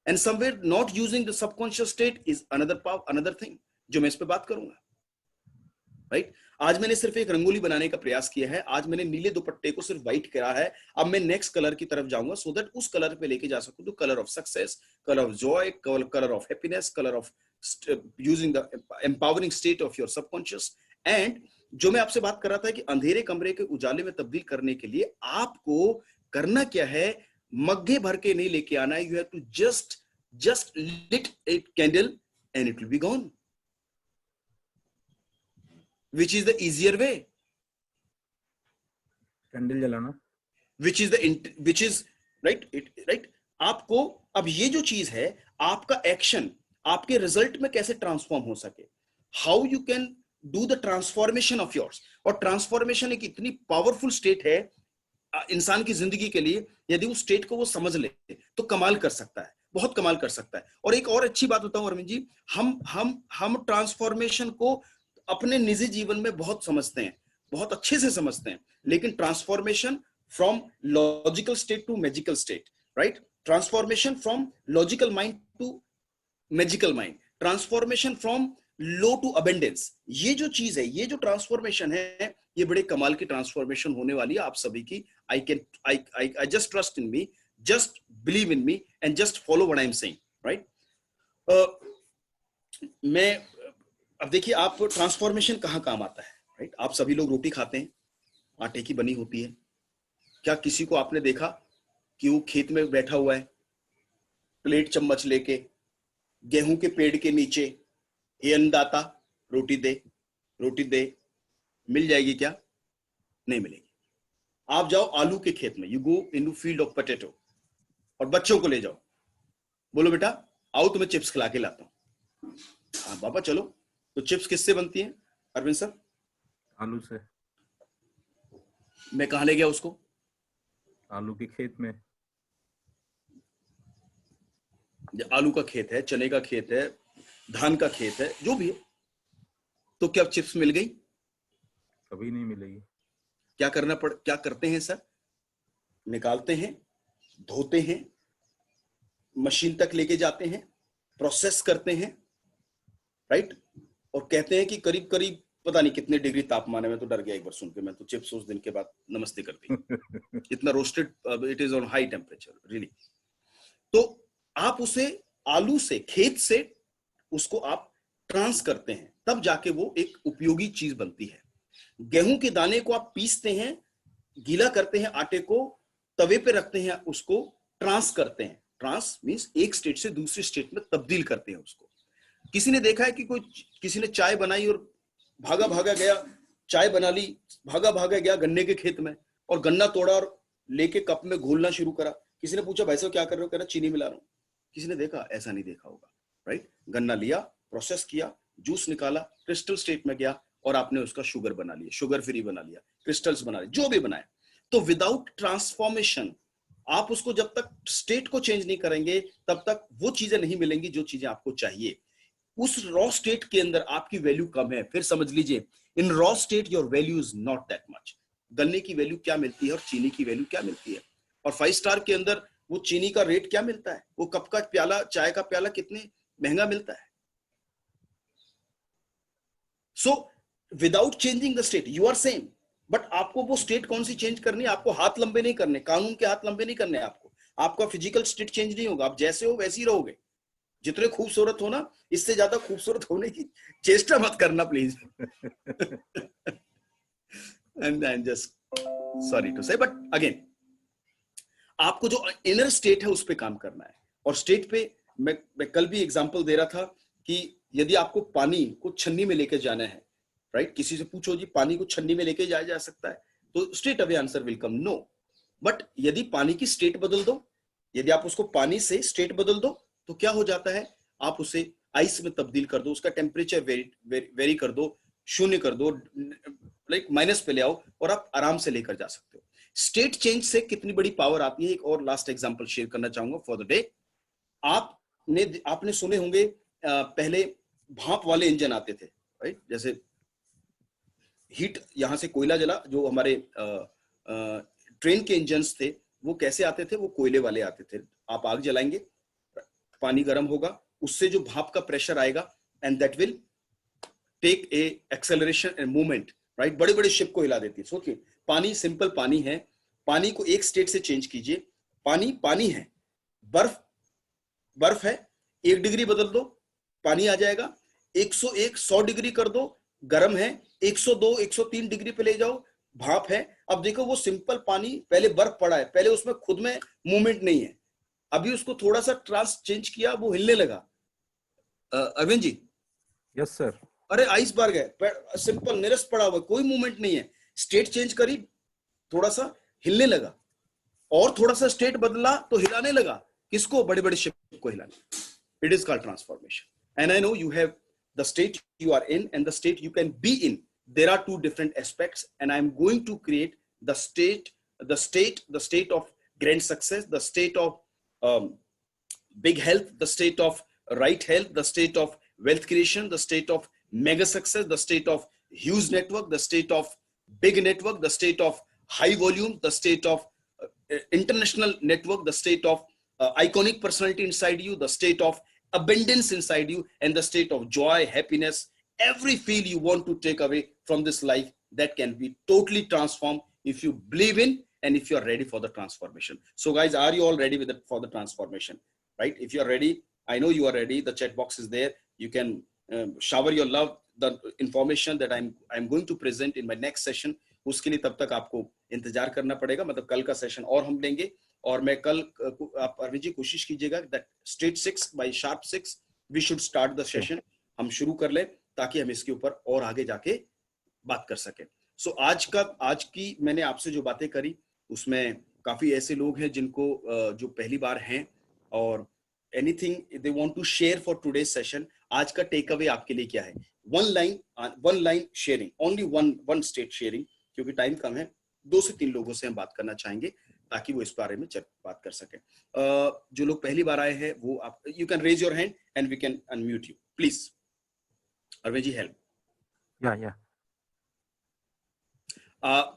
and somewhere not using the subconscious state is another thing, जो मैं इस पे बात करूंगा। राइट, आज मैंने सिर्फ एक रंगोली बनाने का प्रयास किया है, आज मैंने नीले दुपट्टे को सिर्फ व्हाइट करा है, अब मैं नेक्स्ट कलर की तरफ जाऊंगा सो दैट उस कलर पे लेके जा सकूं, तो colour of success, colour of Joy, colour of happiness, colour of using the empowering state of your subconscious. And जो मैं आपसे बात कर रहा था कि अंधेरे कमरे के उजाले में तब्दील करने के लिए आपको करना क्या है, मग्गे भर के नहीं लेके आना है, you have to just lit a candle and it will be gone, which is the easier way, candle जलाना, which is right। आपको अब ये जो चीज है, आपका एक्शन आपके रिजल्ट में कैसे ट्रांसफॉर्म हो सके, how you can do the transformation of yours. और ट्रांसफॉर्मेशन एक इतनी पावरफुल स्टेट है इंसान की जिंदगी के लिए, यदि उस स्टेट को वो समझ ले तो कमाल कर सकता है, बहुत कमाल कर सकता है। और एक और अच्छी बात बताऊं अरविंद जी, हम ट्रांसफॉर्मेशन को अपने निजी जीवन में बहुत समझते हैं, बहुत अच्छे से समझते हैं, लेकिन transformation from logical state to magical state, right, transformation from logical mind to magical mind, transformation from low to abundance, ये जो चीज है, ये जो ट्रांसफॉर्मेशन है, ये बड़े कमाल की ट्रांसफॉर्मेशन होने वाली है आप सभी की। I just trust in me, just believe in me and just follow what I am saying, right. मैं अब देखिए, आप ट्रांसफॉर्मेशन कहाँ काम आता है, राइट। आप सभी लोग रोटी खाते हैं, आटे की बनी होती है, क्या किसी को आपने देखा कि वो खेत में बैठा हुआ है प्लेट चम्मच लेके, गेहूं के पेड़ के नीचे, हे अन्नदाता रोटी दे, रोटी दे, मिल जाएगी क्या? नहीं मिलेगी। आप जाओ आलू के खेत में, you go into field of potato, और बच्चों को ले जाओ, बोलो बेटा आओ तुम्हें चिप्स खिला के लाता हूं। हाँ बाबा चलो। तो चिप्स किससे बनती हैं अरविंद सर? आलू से। मैं कहां ले गया उसको? आलू के खेत में। आलू का खेत है, चने का खेत है, धान का खेत है, जो भी है। तो क्या चिप्स मिल गई? कभी नहीं मिलेगी। क्या करते हैं सर? निकालते हैं, धोते हैं, मशीन तक लेके जाते हैं, प्रोसेस करते हैं, राइट, और कहते हैं कि करीब करीब पता नहीं कितने डिग्री तापमान है। मैं तो डर गया एक बार सुन के, मैं तो चिप्स उस दिन के बाद नमस्ते कर दी। इतना roasted, it is on high temperature really. तो आप उसे आलू से, खेत से उसको आप ट्रांस करते हैं, तब जाके वो एक उपयोगी चीज बनती है। गेहूं के दाने को आप पीसते हैं, गीला करते हैं, आटे को तवे पे रखते हैं, उसको ट्रांस करते हैं। ट्रांस मींस एक स्टेट से दूसरी स्टेट में तब्दील करते हैं उसको। किसी ने देखा है कि किसी ने चाय बनाई और भागा भागा गया, चाय बना ली, भागा भागा गया गन्ने के खेत में और गन्ना तोड़ा और लेके कप में घोलना शुरू करा। किसी ने पूछा भाई साहब क्या कर रहे हो? कह रहा चीनी मिला रहा हूं। किसी ने देखा? ऐसा नहीं देखा होगा, राइट। गन्ना लिया, प्रोसेस किया, जूस निकाला, क्रिस्टल स्टेट में गया और आपने उसका शुगर बना लिया, शुगर फ्री बना लिया, क्रिस्टल्स बना लिया, जो भी बनाए। तो विदाउट ट्रांसफॉर्मेशन आप उसको जब तक स्टेट को चेंज नहीं करेंगे तब तक वो चीजें नहीं मिलेंगी जो चीजें आपको चाहिए। उस रॉ स्टेट के अंदर आपकी वैल्यू कम है। फिर समझ लीजिए, in raw state your value is not that much. गन्ने की वैल्यू क्या मिलती है और चीनी की वैल्यू क्या मिलती है? और 5 स्टार के अंदर वो चीनी का रेट क्या मिलता है? वो कप का प्याला, चाय का प्याला कितने महंगा मिलता है? So without changing the state you are same, but आपको वो स्टेट कौन सी चेंज करनी है? आपको हाथ लंबे नहीं करने, कानून के हाथ लंबे नहीं करने आपको। आपका फिजिकल स्टेट चेंज नहीं होगा, आप जैसे हो वैसे ही रहोगे। जितने खूबसूरत हो ना, इससे ज्यादा खूबसूरत होने की चेष्टा मत करना please. And I am just sorry to say, but again आपको जो इनर स्टेट है उस पे काम करना है। और स्टेट पे मैं कल भी एग्जांपल दे रहा था कि यदि आपको पानी को छन्नी में लेके जाना है, राइट, किसी से पूछो जी पानी को छन्नी में लेके जाया जा सकता है, तो straight away answer will come no. But यदि पानी की स्टेट बदल दो, यदि आप उसको पानी से स्टेट बदल दो, तो क्या हो जाता है? आप उसे आइस में तब्दील कर दो, उसका टेम्परेचर वेरी कर दो, शून्य कर दो, लाइक माइनस पे ले आओ, और आप आराम से लेकर जा सकते हो। स्टेट चेंज से कितनी बड़ी पावर आती है, एक और लास्ट एग्जांपल शेयर करना चाहूंगा फॉर द डे। आप आपने सुने होंगे पहले भाप वाले इंजन आते थे, राइट? जैसे हीट, यहां से कोयला जला, जो हमारे ट्रेन के इंजन्स थे वो कैसे आते थे? वो कोयले वाले आते थे। आप आग जलाएंगे, पानी गर्म होगा, उससे जो भाप का प्रेशर आएगा and that will take a acceleration and movement, right? बड़े बड़े शिप को हिला देती है। सोचिए, पानी सिंपल पानी है, पानी को एक स्टेट से चेंज कीजिए, पानी पानी है, बर्फ है, 1 डिग्री बदल दो पानी आ जाएगा, 101 100 डिग्री कर दो गर्म है, 102 103 डिग्री पे ले जाओ भाप है। अब देखो वो सिंपल पानी, पहले बर्फ पड़ा है, पहले उसमें खुद में मूवमेंट नहीं है, अभी उसको थोड़ा सा ट्रांस चेंज किया, वो हिलने लगा। अरविंद जी? Yes sir. अरे आइसबर्ग है, सिंपल निरस्त पड़ा हुआ, कोई मूवमेंट नहीं है, स्टेट चेंज करी, थोड़ा सा हिलने लगा, और थोड़ा सा स्टेट बदला तो हिलाने लगा। किसको? बड़े बड़े शिप को हिलाने। It is called transformation. And I know you have the state you are in and the state you can be in. There are two different aspects, and I am going to create the state of grand success, the state of big health, the state of right health, the state of wealth creation, the state of mega success, the state of huge network, the state of big network, the state of high volume, the state of international network, the state of iconic personality inside you, the state of abundance inside you, and the state of joy, happiness. Every feel you want to take away from this life, that can be totally transformed if you believe in and if you are ready for the transformation. So guys, are you all ready with for the transformation? Right? If you are ready, I know you are ready. The chat box is there. You can shower your love, the information that I'm going to present in my next session. उसके लिए तब तक आपको इंतजार करना पड़ेगा, मतलब कल का सेशन और हम लेंगे, और मैं कल, आप अरविंद जी कोशिश कीजिएगा that straight 6 by sharp 6 we should start the session. हम शुरू कर ले ताकि हम इसके ऊपर और आगे जाके बात कर सके। सो आज की मैंने आपसे जो बातें करी उसमें काफी ऐसे लोग हैं जिनको जो पहली बार हैं, और anything they want to share for today session. आज का टेक अवे आपके लिए क्या है? One line sharing, only one state sharing, क्योंकि टाइम कम है। 2 से 3 लोगों से हम बात करना चाहेंगे ताकि वो इस बारे में बात कर सके। जो लोग पहली बार आए हैं वो आप, you can raise your hand and we can unmute you please. Arvind ji help. या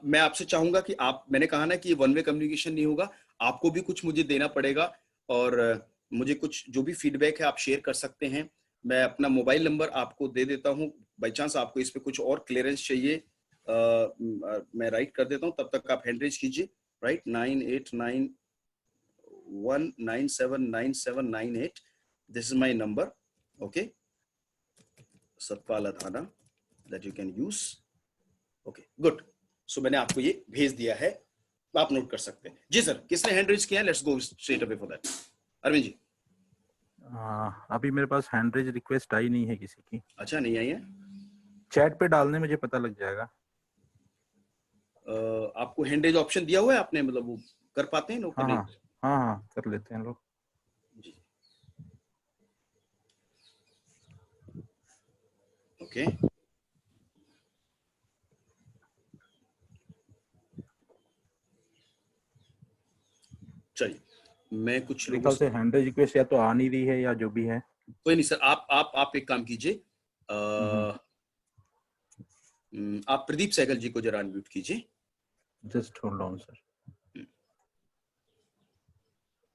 मैं आपसे चाहूंगा कि आप, मैंने कहा ना कि ये वन वे कम्युनिकेशन नहीं होगा, आपको भी कुछ मुझे देना पड़ेगा, और मुझे कुछ जो भी फीडबैक है आप शेयर कर सकते हैं। मैं अपना मोबाइल नंबर आपको दे देता हूं, बाई चांस आपको इस पे कुछ और क्लियरेंस चाहिए, मैं राइट कर देता हूं, तब तक आप हैंड रेज कीजिए। Right, 9891979798, this is my number. Okay, Satpal Adhana, that you can use. Okay, good. So मैंने आपको ये भेज दिया है, आप नोट कर सकते हैं। जी सर, किसने हैंड रेज किया है? Let's go straight away for that. Arvind ji. अभी मेरे पास हैंड रेज रिक्वेस्ट आई नहीं है किसी की। अच्छा, नहीं आई है? चैट पे डालने मुझे पता लग जाएगा। आपको हैंड रेज ऑप्शन दिया हुआ है आपने, मतलब वो कर पाते हैं लोग? हाँ, कर लेते हैं लोग। ओके, चलिए, मैं कुछ लोगों से हैंड रेज रिक्वेस्ट या तो आ नहीं रही है या जो भी है। कोई नहीं सर, आप एक काम कीजिए, आप प्रदीप सहगल जी को जरा अनम्यूट कीजिए। Just hold on sir.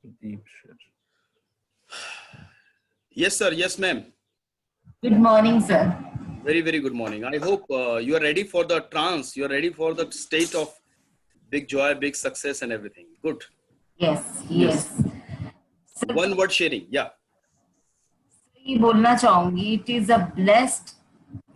Pradeep sir. Yes sir, yes ma'am. Good morning, sir. Very, very good morning. I hope you are ready for the trance. You are ready for the state of big joy, big success, and everything. Good. Yes. Sir, one word sharing. Yeah. ये बोलना चाहूंगी, it is a blessed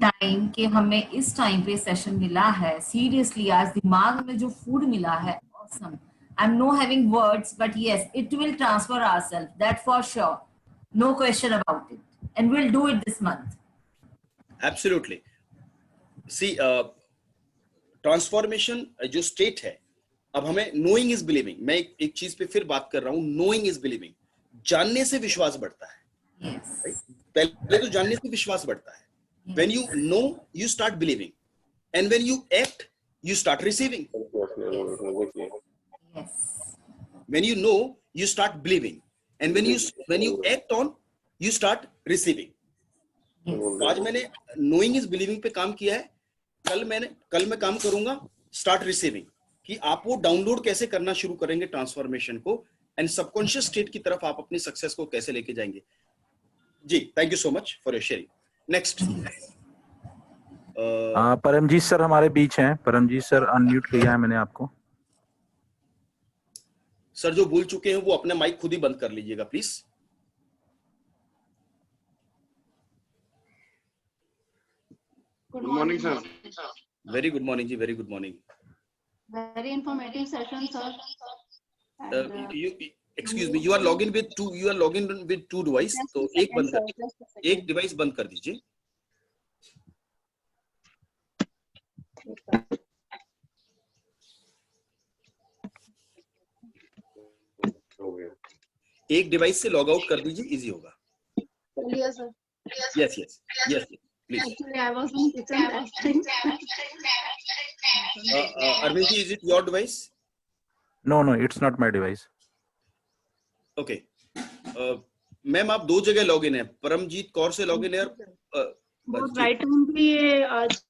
time कि हमें इस time पे session मिला है। Seriously, आज दिमाग में जो फूड मिला है, awesome. I'm no having words, but yes, it will transfer ourselves. That for sure. No question about it. And we'll do it this month. Absolutely. See, transformation जो स्टेट है, अब हमें नोइंग इज बिलीविंग, मैं एक चीज पे फिर बात कर रहा हूं, नोइंग इज बिलीविंग। जानने से विश्वास बढ़ता है। Yes. पहले तो जानने से विश्वास बढ़ता है। When you know, you start believing, and when you act, you start receiving. Yes. When you know, you start believing, and when you act on, you start receiving. तो आज मैंने knowing is believing पे काम किया है, कल मैं काम करूंगा start receiving, कि आप वो डाउनलोड कैसे करना शुरू करेंगे ट्रांसफॉर्मेशन को, एंड सबकॉन्शियस स्टेट की तरफ आप अपनी सक्सेस को कैसे लेके जाएंगे. जी, thank you so much for your sharing. Next Paramjeet sir हमारे बीच हैं. परमजीत सर अनम्यूट किया है मैंने आपको. सर जो बोल चुके हैं वो अपना माइक खुद ही बंद कर लीजिएगा please. Good morning sir. Very good morning जी, very good morning. Very informative session, sir. Excuse me, you are logged in with two device. तो एक डिवाइस बंद कर दीजिए. एक डिवाइस से लॉग आउट कर दीजिए, इजी होगा. Yes, sir. Yes, please. Actually, I was in kitchen last time. Arvind ji, is it your device? No, it's not my device. Okay. Ma'am आप दो जगह लॉग इन है, परमजीत कौर से लॉग इन है. बहुत राइट टाइम पे ये आज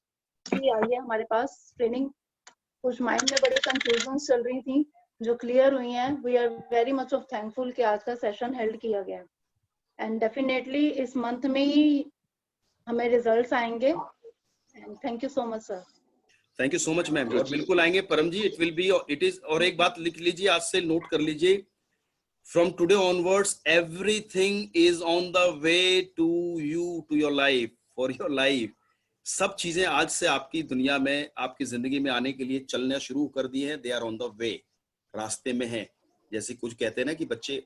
ही आई है हमारे पास ट्रेनिंग. कुछ माइंड में बड़ी कंफ्यूजन चल रही थी जो क्लियर हुई हैं. We are very much of thankful कि आज का सेशन हेल्ड किया गया, एंड डेफिनेटली इस मंथ में ही हमें रिजल्ट्स आएंगे. And thank you so much sir. Thank you so much ma'am. और बिल्कुल आएंगे Param ji. It will be, it is. और एक बात लिख लीजिए, आज से नोट कर लीजिए, from today onwards everything is on the way to you, to your life, for your life. सब चीजें आज से आपकी दुनिया में, आपकी जिंदगी में आने के लिए चलना शुरू कर दी है. They are on the way, रास्ते में है. जैसे कुछ कहते हैं ना कि बच्चे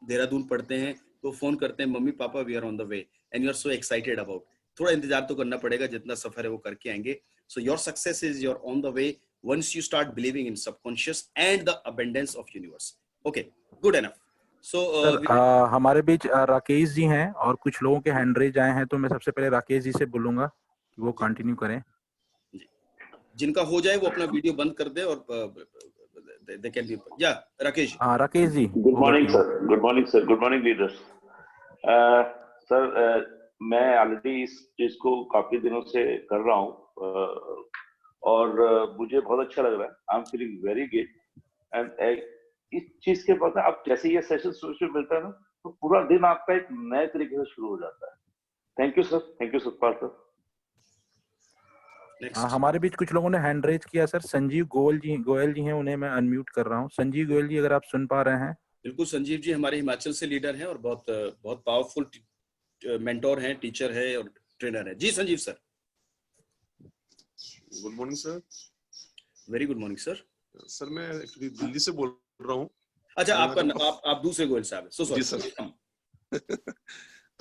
देहरादून पढ़ते हैं तो फोन करते हैं, mummy papa we are on the way, and you are so excited about. थोड़ा इंतजार तो करना पड़ेगा, जितना सफर है वो करके आएंगे. So your success is you're on the way once you start believing in subconscious and the abundance of universe. Okay, good enough. So हमारे बीच राकेश जी हैं और कुछ लोगों के हैंड रेज आए हैं, तो मैं सबसे पहले राकेश जी से बोलूंगा कि वो कंटिन्यू करें. जिनका हो जाए वो अपना वीडियो बंद कर दे और they can be. Yeah, Rakesh. Rakesh ji. Good morning sir. Good morning sir. Good morning leaders. Sir मैं ऑलरेडी इस चीज को काफी दिनों से कर रहा हूँ और मुझे बहुत अच्छा लग रहा है. I am feeling very good. And इस चीज के बाद आप जैसे ये सेशन सोशल मिलता है ना, तो पूरा दिन आपका एक नए तरीके से शुरू हो जाता है. Thank you sir. Thank you sir. हमारे बीच कुछ लोगों ने हैंड रेज किया सर. संजीव गोयल जी हैं, उन्हें मैं अनम्यूट कर रहा हूँ. संजीव गोयल जी, अगर आप सुन पा रहे हैं. बिल्कुल. संजीव जी हमारे हिमाचल से लीडर हैं और बहुत पावरफुल मेंटोर हैं, टीचर है और ट्रेनर है. जी Sanjeev sir. Good morning sir. Very good morning sir. Sir मैं एक्चुअली दिल्ली से बोल रहा हूँ. अच्छा, आप दूसरे गोयल साहब हैं. So sorry. जी सर.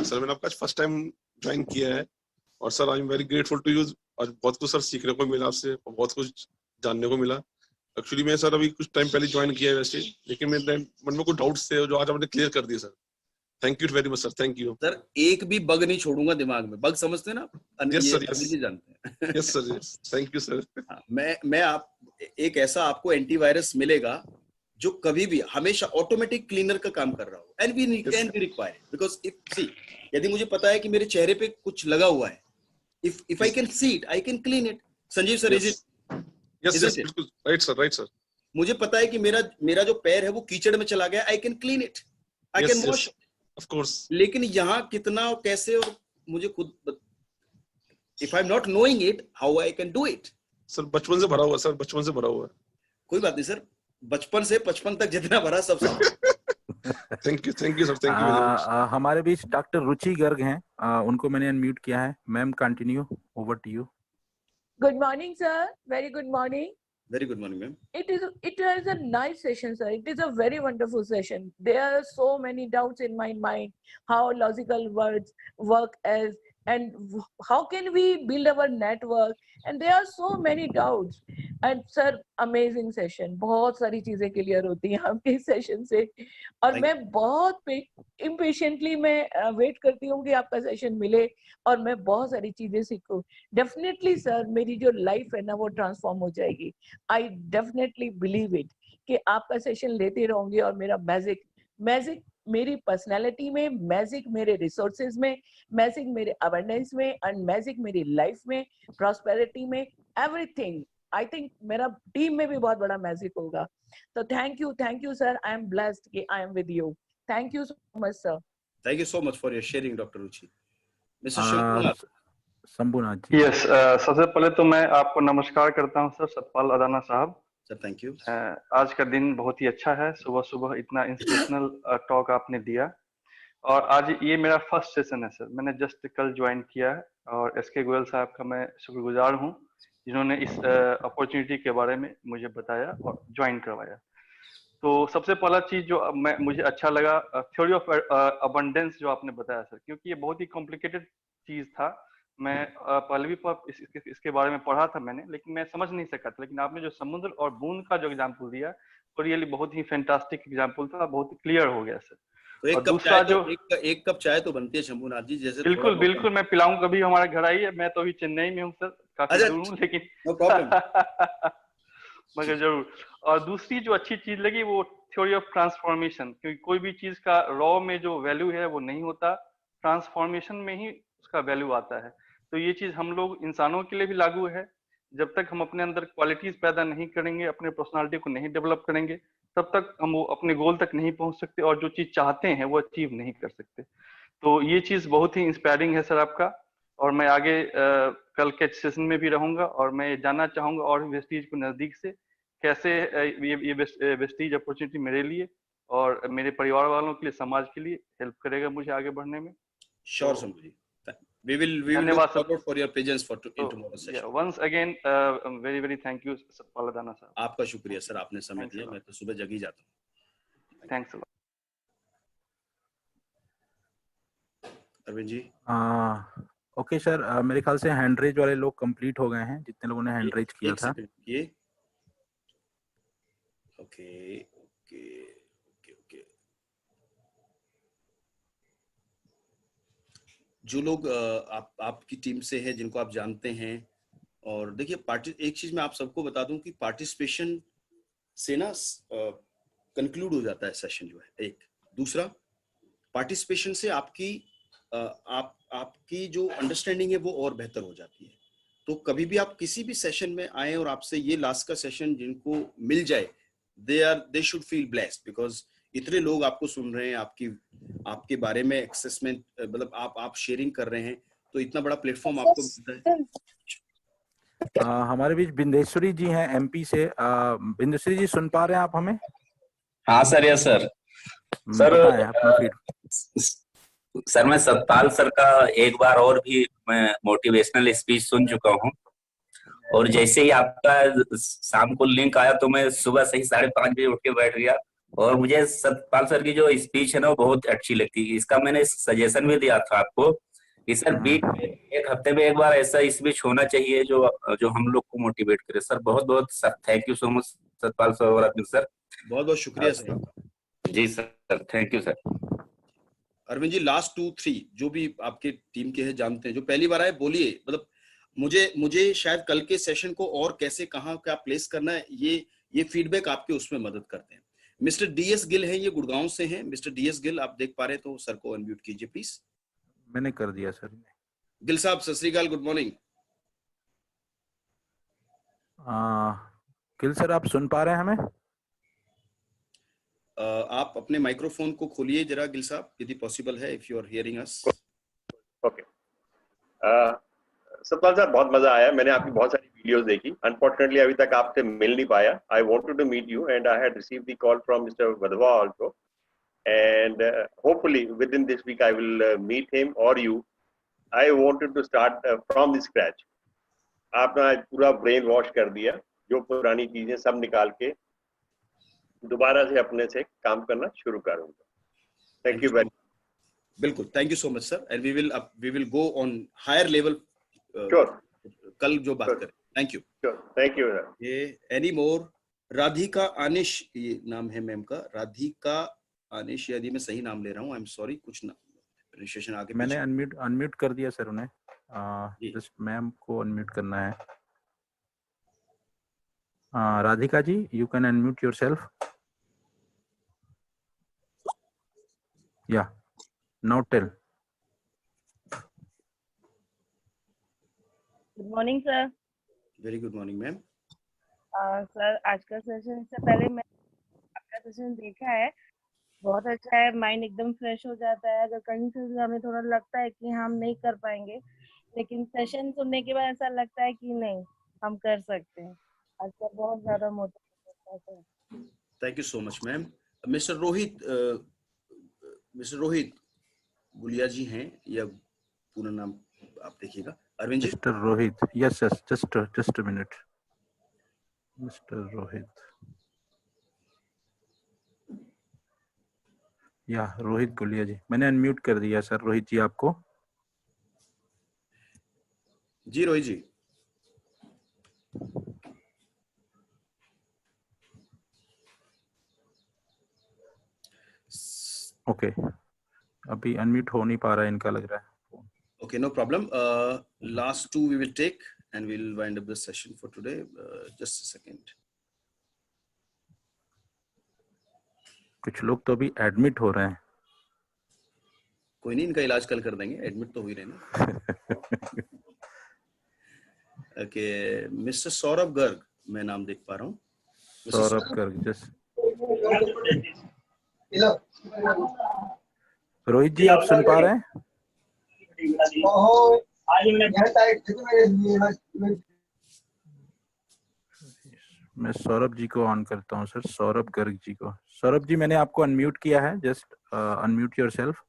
सर मैंने आपका फर्स्ट टाइम ज्वाइन किया है और sir I am very grateful to you. और बहुत कुछ सर सीखने को मिला आपसे और बहुत कुछ जानने को मिला. एक्चुअली मैं सर अभी कुछ टाइम पहले ज्वाइन किया है वैसे, लेकिन मेरे मन में कुछ डाउट्स थे जो आज आपने क्लियर कर दिए sir. Thank you very much sir. Thank you sir. एक भी बग नहीं छोड़ूंगा दिमाग में. बग समझते हैं ना? Yes sir. यस जानते हैं. Yes sir. Yes. Thank you sir. मैं आप एक ऐसा आपको एंटीवायरस मिलेगा जो कभी भी हमेशा ऑटोमेटिक क्लीनर का काम कर रहा हो. And we can be required because यदि मुझे पता है कि मेरे चेहरे पे कुछ लगा हुआ है, if I can see it, I can clean it. Sanjeev sir, is it? Yes, yes, बिल्कुल. Right sir. मुझे पता है कि मेरा जो पैर है वो कीचड़ में चला गया, I can clean it. I can wash. Of course. लेकिन यहाँ कितना और कैसे, और मुझे खुद, if I'm not knowing it, how I can do it? Sir बचपन से भरा हुआ सर. बचपन से भरा हुआ है. कोई बात नहीं सर. बचपन से 55 तक जितना भरा सब. Thank you sir. Thank you. हमारे बीच डॉक्टर रुचि गर्ग हैं. उनको मैंने अनम्यूट किया है. Ma'am continue. Over to you. Good morning, sir. Very good morning. Very good morning, ma'am. It was a nice session, sir. It is a very wonderful session. There are so many doubts in my mind. How logical words work as, and how can we build our network? And there are so many doubts. And sir, amazing session. बहुत सारी चीजें clear होती हैं आपके session से. और मैं बहुत impatiently मैं वेट करती हूँ कि आपका सेशन मिले और मैं बहुत सारी चीजें सीखूं. डेफिनेटली सर, मेरी जो लाइफ है ना वो ट्रांसफॉर्म हो जाएगी. आई डेफिनेटली बिलीव इट कि आपका सेशन लेते रहूंगी और मेरा मैजिक मेरी पर्सनैलिटी में, मैजिक मेरे रिसोर्सेज में, मैजिक मेरे अवेयरनेस में, एंड मैजिक मेरी लाइफ में, प्रॉस्पेरिटी में, एवरीथिंग। आई थिंक मेरा टीम में भी बहुत बड़ा मैजिक होगा। तो thank you sir, I am blessed कि I am with you. Thank you so much sir. Thank you so much for your sharing, Dr. Ruchi. Mr. Shambhunath. Shambhunath ji. Yes, सबसे पहले तो मैं आपको नमस्कार करता हूं सर, सतपाल अदाना साहब। Sir, thank you. आज का दिन बहुत ही अच्छा है, सुबह सुबह इतना इंस्पिरेशनल टॉक आपने दिया। और आज ये मेरा फर्स्ट सेशन है सर, मैंने जस्ट कल ज्वाइन किया है और एसके गोयल साहब का मैं शुक्रगुजार हूँ जिन्होंने इस अपॉर्चुनिटी के बारे में मुझे बताया और ज्वाइन करवाया। तो सबसे पहला चीज जो मुझे अच्छा लगा, थ्योरी ऑफ अबंडेंस जो आपने बताया सर, क्योंकि ये बहुत ही कॉम्प्लिकेटेड चीज था। मैं पहले भी इसके बारे में पढ़ा था मैंने, लेकिन मैं समझ नहीं सका था। लेकिन आपने जो समुद्र और बूंद का जो एग्जाम्पल दिया वो रियली बहुत ही फैंटास्टिक एग्जाम्पल था, बहुत ही क्लियर हो गया सर। तो एक कप चाय तो बनती है शंभुनाथ जी, जैसे बिल्कुल बिल्कुल, मैं पिलाऊं, कभी हमारे घर आइए। मैं तो अभी चेन्नई में हूँ सर, काफी दूर हूँ, लेकिन नो प्रॉब्लम मगर जरूर। और दूसरी जो अच्छी चीज लगी वो थ्योरी ऑफ ट्रांसफॉर्मेशन, क्योंकि कोई भी चीज का रॉ में जो वैल्यू है वो नहीं होता, ट्रांसफॉर्मेशन में ही उसका वैल्यू आता है। तो ये चीज हम लोग इंसानों के लिए भी लागू है। जब तक हम अपने अंदर क्वालिटीज पैदा नहीं करेंगे, अपने पर्सनालिटी को नहीं डेवलप करेंगे, तब तक हम वो अपने गोल तक नहीं पहुंच सकते और जो चीज चाहते हैं वो अचीव नहीं कर सकते। तो ये चीज बहुत ही इंस्पायरिंग है सर आपका। और मैं आगे कल के सेशन में भी रहूंगा और मैं जानना चाहूंगा और वेस्टीज को नजदीक से कैसे ये वेस्टीज अपॉर्चुनिटी मेरे लिए और मेरे परिवार वालों के लिए, समाज के लिए हेल्प करेगा मुझे आगे बढ़ने में। Sure Shambhu ji, we will look forward for your presence for in tomorrow's session. Once again very thank you Satpal Adana साहब। आपका शुक्रिया सर, आपने समय दिया। मैं तो सुबह जग ही जाता हूँ। Thanks a lot. Arvind ji. Okay sir, मेरे ख्याल से हैंड रेज वाले लोग कंप्लीट हो गए हैं, जितने लोगों ने हैंड रेज किया था। Okay okay okay okay. जो लोग आपकी टीम से है, जिनको आप जानते हैं, और देखिए एक चीज मैं आप सबको बता दूं कि पार्टिसिपेशन से ना कंक्लूड हो जाता है सेशन जो है। एक दूसरा, पार्टिसिपेशन से आपकी जो अंडरस्टैंडिंग है वो और बेहतर हो जाती है। तो कभी भी आप किसी भी सेशन में आए और आपसे ये लास्ट का सेशन जिनको मिल जाए, they should feel blessed, because इतने लोग आपको सुन रहे हैं, आपके बारे में एक्सेसमेंट, मतलब आप शेयरिंग कर रहे हैं, तो इतना बड़ा प्लेटफॉर्म आपको मिलता है। हमारे बीच बिंदेश्वरी जी हैं एमपी से। बिंदेश्वरी जी, सुन पा रहे हैं आप हमें? हाँ सर, यस सर। बताएं अपना फीड। सर मैं सतपाल सर का एक बार और भी मैं मोटिवेशनल स्पीच सुन चुका हूँ, और जैसे ही आपका शाम को लिंक आया तो मैं सुबह से ही 5:30 बजे उठ के बैठ गया, और मुझे सतपाल सर की जो स्पीच है ना वो बहुत अच्छी लगती है। इसका मैंने सजेशन भी दिया था आपको कि सर वीक में एक हफ्ते में एक बार ऐसा स्पीच होना चाहिए जो हम लोग को मोटिवेट करे। सर बहुत बहुत sir thank you so much Satpal sir और अरविंद सर, बहुत बहुत शुक्रिया सर। जी sir, thank you sir. Arvind ji, last 2-3 जो भी आपके टीम के हैं, जानते हैं, जो पहली बार आए, बोलिए। मतलब मुझे शायद कल के सेशन को और कैसे कहाँ क्या प्लेस करना है, ये फीडबैक आपके उसमें मदद करते हैं। मिस्टर डीएस गिल हैं, ये गुड़गांव से हैं। मिस्टर डीएस गिल, आप देख पा रहे तो सर को अनम्यूट कीजिए प्लीज। मैंने कर दिया सर। गिल साहब, सत श्री अकाल, गुड मॉर्निंग। गिल सर, आप सुन पा रहे हैं हमें? आप अपने माइक्रोफोन को खोलिए जरा गिल साहब, यदि पॉसिबल है, if you are hearing us. Okay Satpal साहब, बहुत मजा आया। मैंने आपकी बहुत सारी वीडियोस देखी, अनफॉर्चुनेटली अभी तक आपसे मिल नहीं पाया। I wanted to meet you and I had received the call from mister Wadhwa also, and hopefully within this week I will meet him और you. I wanted to start from the scratch. आपने आज पूरा brain wash कर दिया, जो पुरानी चीजें सब निकाल के दोबारा से अपने से काम करना शुरू करूंगा। Thank you very much. बिल्कुल, thank you so much sir, and we will go on higher level कल जो बात करें। Thank you. Thank you. ये एनी मोर राधिका आनिश, ये नाम है मैम का, राधिका आनिश, यदि मैं सही नाम ले रहा हूँ, आई एम सॉरी, कुछ ना रजिस्ट्रेशन आगे मैंने अनम्यूट कर दिया सर उन्हें। जस्ट मैम को अनम्यूट करना है। Radhika ji, you can unmute yourself. Yeah. Now tell. Good morning sir. Very good morning ma'am. Sir आज का सेशन से पहले मैं आपका सेशन देखा है, बहुत अच्छा है, माइंड एकदम फ्रेश हो जाता है। अगर कहीं से भी हमें थोड़ा लगता है कि हम नहीं कर पाएंगे, लेकिन सेशन सुनने के बाद ऐसा लगता है कि नहीं, हम कर सकते हैं। आज का बहुत ज्यादा मोटिवेट होता है sir. Thank you so much ma'am. Mister Rohit Gulia ji हैं या पूरा नाम आप देखिएगा। Arvind ji. Mr. Rohit. Yes, just a minute. Mr. Rohit. या रोहित गुलिया जी, मैंने अनम्यूट कर दिया सर। रोहित जी आपको। जी रोहित जी। ओके, अभी अनम्यूट हो नहीं पा रहा है इनका, लग रहा है। Okay, no problem. Last two we will take and we'll wind up the session for today. Just a second. कुछ लोग तो अभी एडमिट हो रहे हैं। कोई नहीं, इनका इलाज कल कर देंगे, एडमिट तो हो ही रहे ना। Okay, Mr. सौरभ गर्ग मैं नाम देख पा रहा हूँ। सौरभ गर्ग, जस्ट रोहित जी आप सुन पा रहे हैं? मैं सौरभ जी को ऑन करता हूँ सर, सौरभ गर्ग जी को। सौरभ जी मैंने आपको अनम्यूट किया है, just unmute yourself.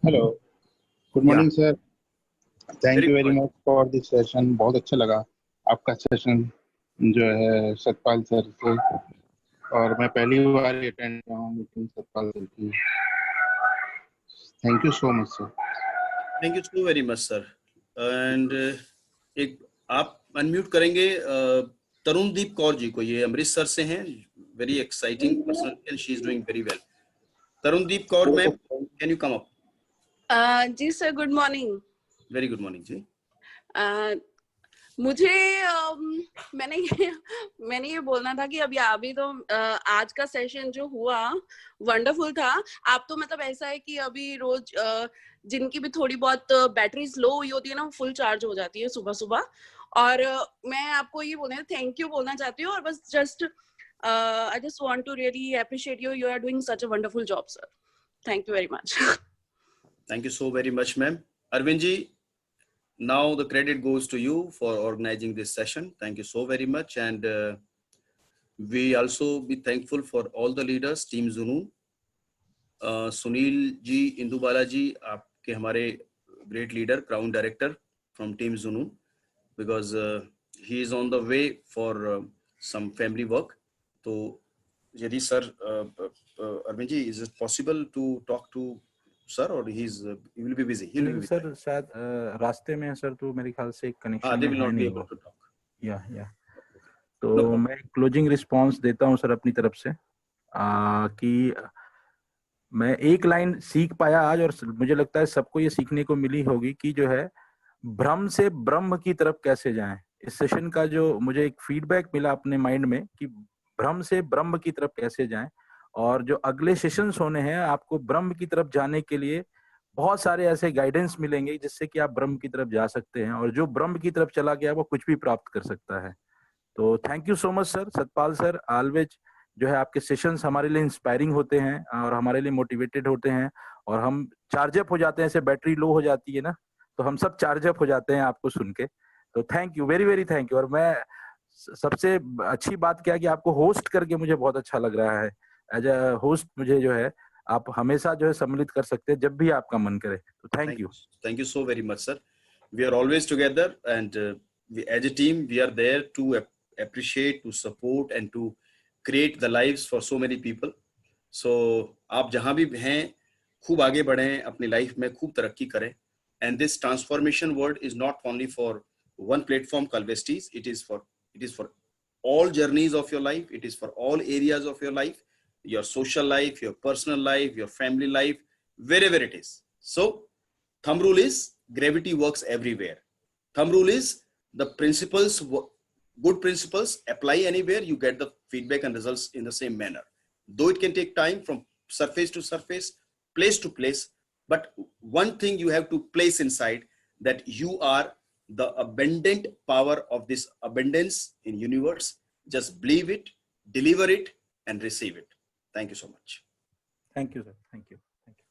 Hello, good morning sir. Thank you very much for this session. बहुत अच्छा लगा आपका सेशन जो है सतपाल सर से, और मैं पहली बार अटेंड किया हूँ मीटिंग सतपाल सर की। Thank you so much sir. Thank you so very much sir. And एक आप अनम्यूट करेंगे तरुणदीप कौर जी को, ये अमृतसर से हैं, very exciting person and she is doing very well. Tarundeep Kaur ma'am, can you come up? जी sir, good morning. Very good morning जी। मुझे मैंने ये बोलना था कि अभी तो आज का सेशन जो हुआ वंडरफुल था। आप तो मतलब ऐसा है कि अभी रोज जिनकी भी थोड़ी बहुत बैटरी स्लो हुई होती है ना, वो फुल चार्ज हो जाती है सुबह सुबह। और मैं आपको ये बोलना थैंक यू बोलना चाहती हूँ, और बस just I just want to really appreciate you are doing such a wonderful job sir. Thank you very much. Thank you so very much ma'am. Arvind ji, now the credit goes to you for organizing this session. Thank you so very much, and we also be thankful for all the leaders, team Zunoon. Sunil ji, Indubala ji, आपके हमारे great leader, crown director from team Zunoon, because he is on the way for some family work. तो यदि sir Arvind ji, is it possible to talk to sir, or he will be busy? He will be busy. Sir शायद रास्ते में है sir, तो मेरे ख्याल से कनेक्शन they will है not be नहीं able वो। to talk. या तो मैं क्लोजिंग रिस्पांस देता हूं सर अपनी तरफ से, कि मैं एक लाइन सीख पाया आज, और मुझे लगता है सबको ये सीखने को मिली होगी कि जो है भ्रम से ब्रह्म की तरफ कैसे जाएं। इस सेशन का जो मुझे एक फीडबैक मिला अपने माइंड में कि भ्रम से ब्रह्म की तरफ कैसे जाएं, और जो अगले सेशंस होने हैं आपको ब्रह्म की तरफ जाने के लिए बहुत सारे ऐसे गाइडेंस मिलेंगे जिससे कि आप ब्रह्म की तरफ जा सकते हैं, और जो ब्रह्म की तरफ चला गया वो कुछ भी प्राप्त कर सकता है। तो thank you so much sir. Satpal sir, always जो है आपके सेशंस हमारे लिए इंस्पायरिंग होते हैं और हमारे लिए मोटिवेटेड होते हैं, और हम चार्जअप हो जाते हैं। ऐसे बैटरी लो हो जाती है ना, तो हम सब चार्जअप हो जाते हैं आपको सुन के। तो thank you, very very thank you. और मैं सबसे अच्छी बात क्या है कि आपको होस्ट करके मुझे बहुत अच्छा लग रहा है। एज अ होस्ट मुझे जो है आप हमेशा जो है सम्मिलित कर सकते हैं जब भी आपका मन करे। तो thank you so very much sir. We are always together, and we, as a team, we are there to appreciate, to support, and to create the lives for so many people. So आप जहां भी हैं खूब आगे बढ़ें, अपनी life में खूब तरक्की करें। And this transformation word is not only for one platform called Vesties, it is for all journeys of your life, it is for all areas of your life, your social life, your personal life, your family life, wherever it is. So thumb rule is gravity works everywhere. Thumb rule is the principles, good principles apply anywhere, you get the feedback and results in the same manner. Though it can take time from surface to surface, place to place. But one thing you have to place inside, that you are the abundant power of this abundance in universe. Just believe it, deliver it, and receive it. Thank you so much. Thank you, sir. Thank you. Thank you.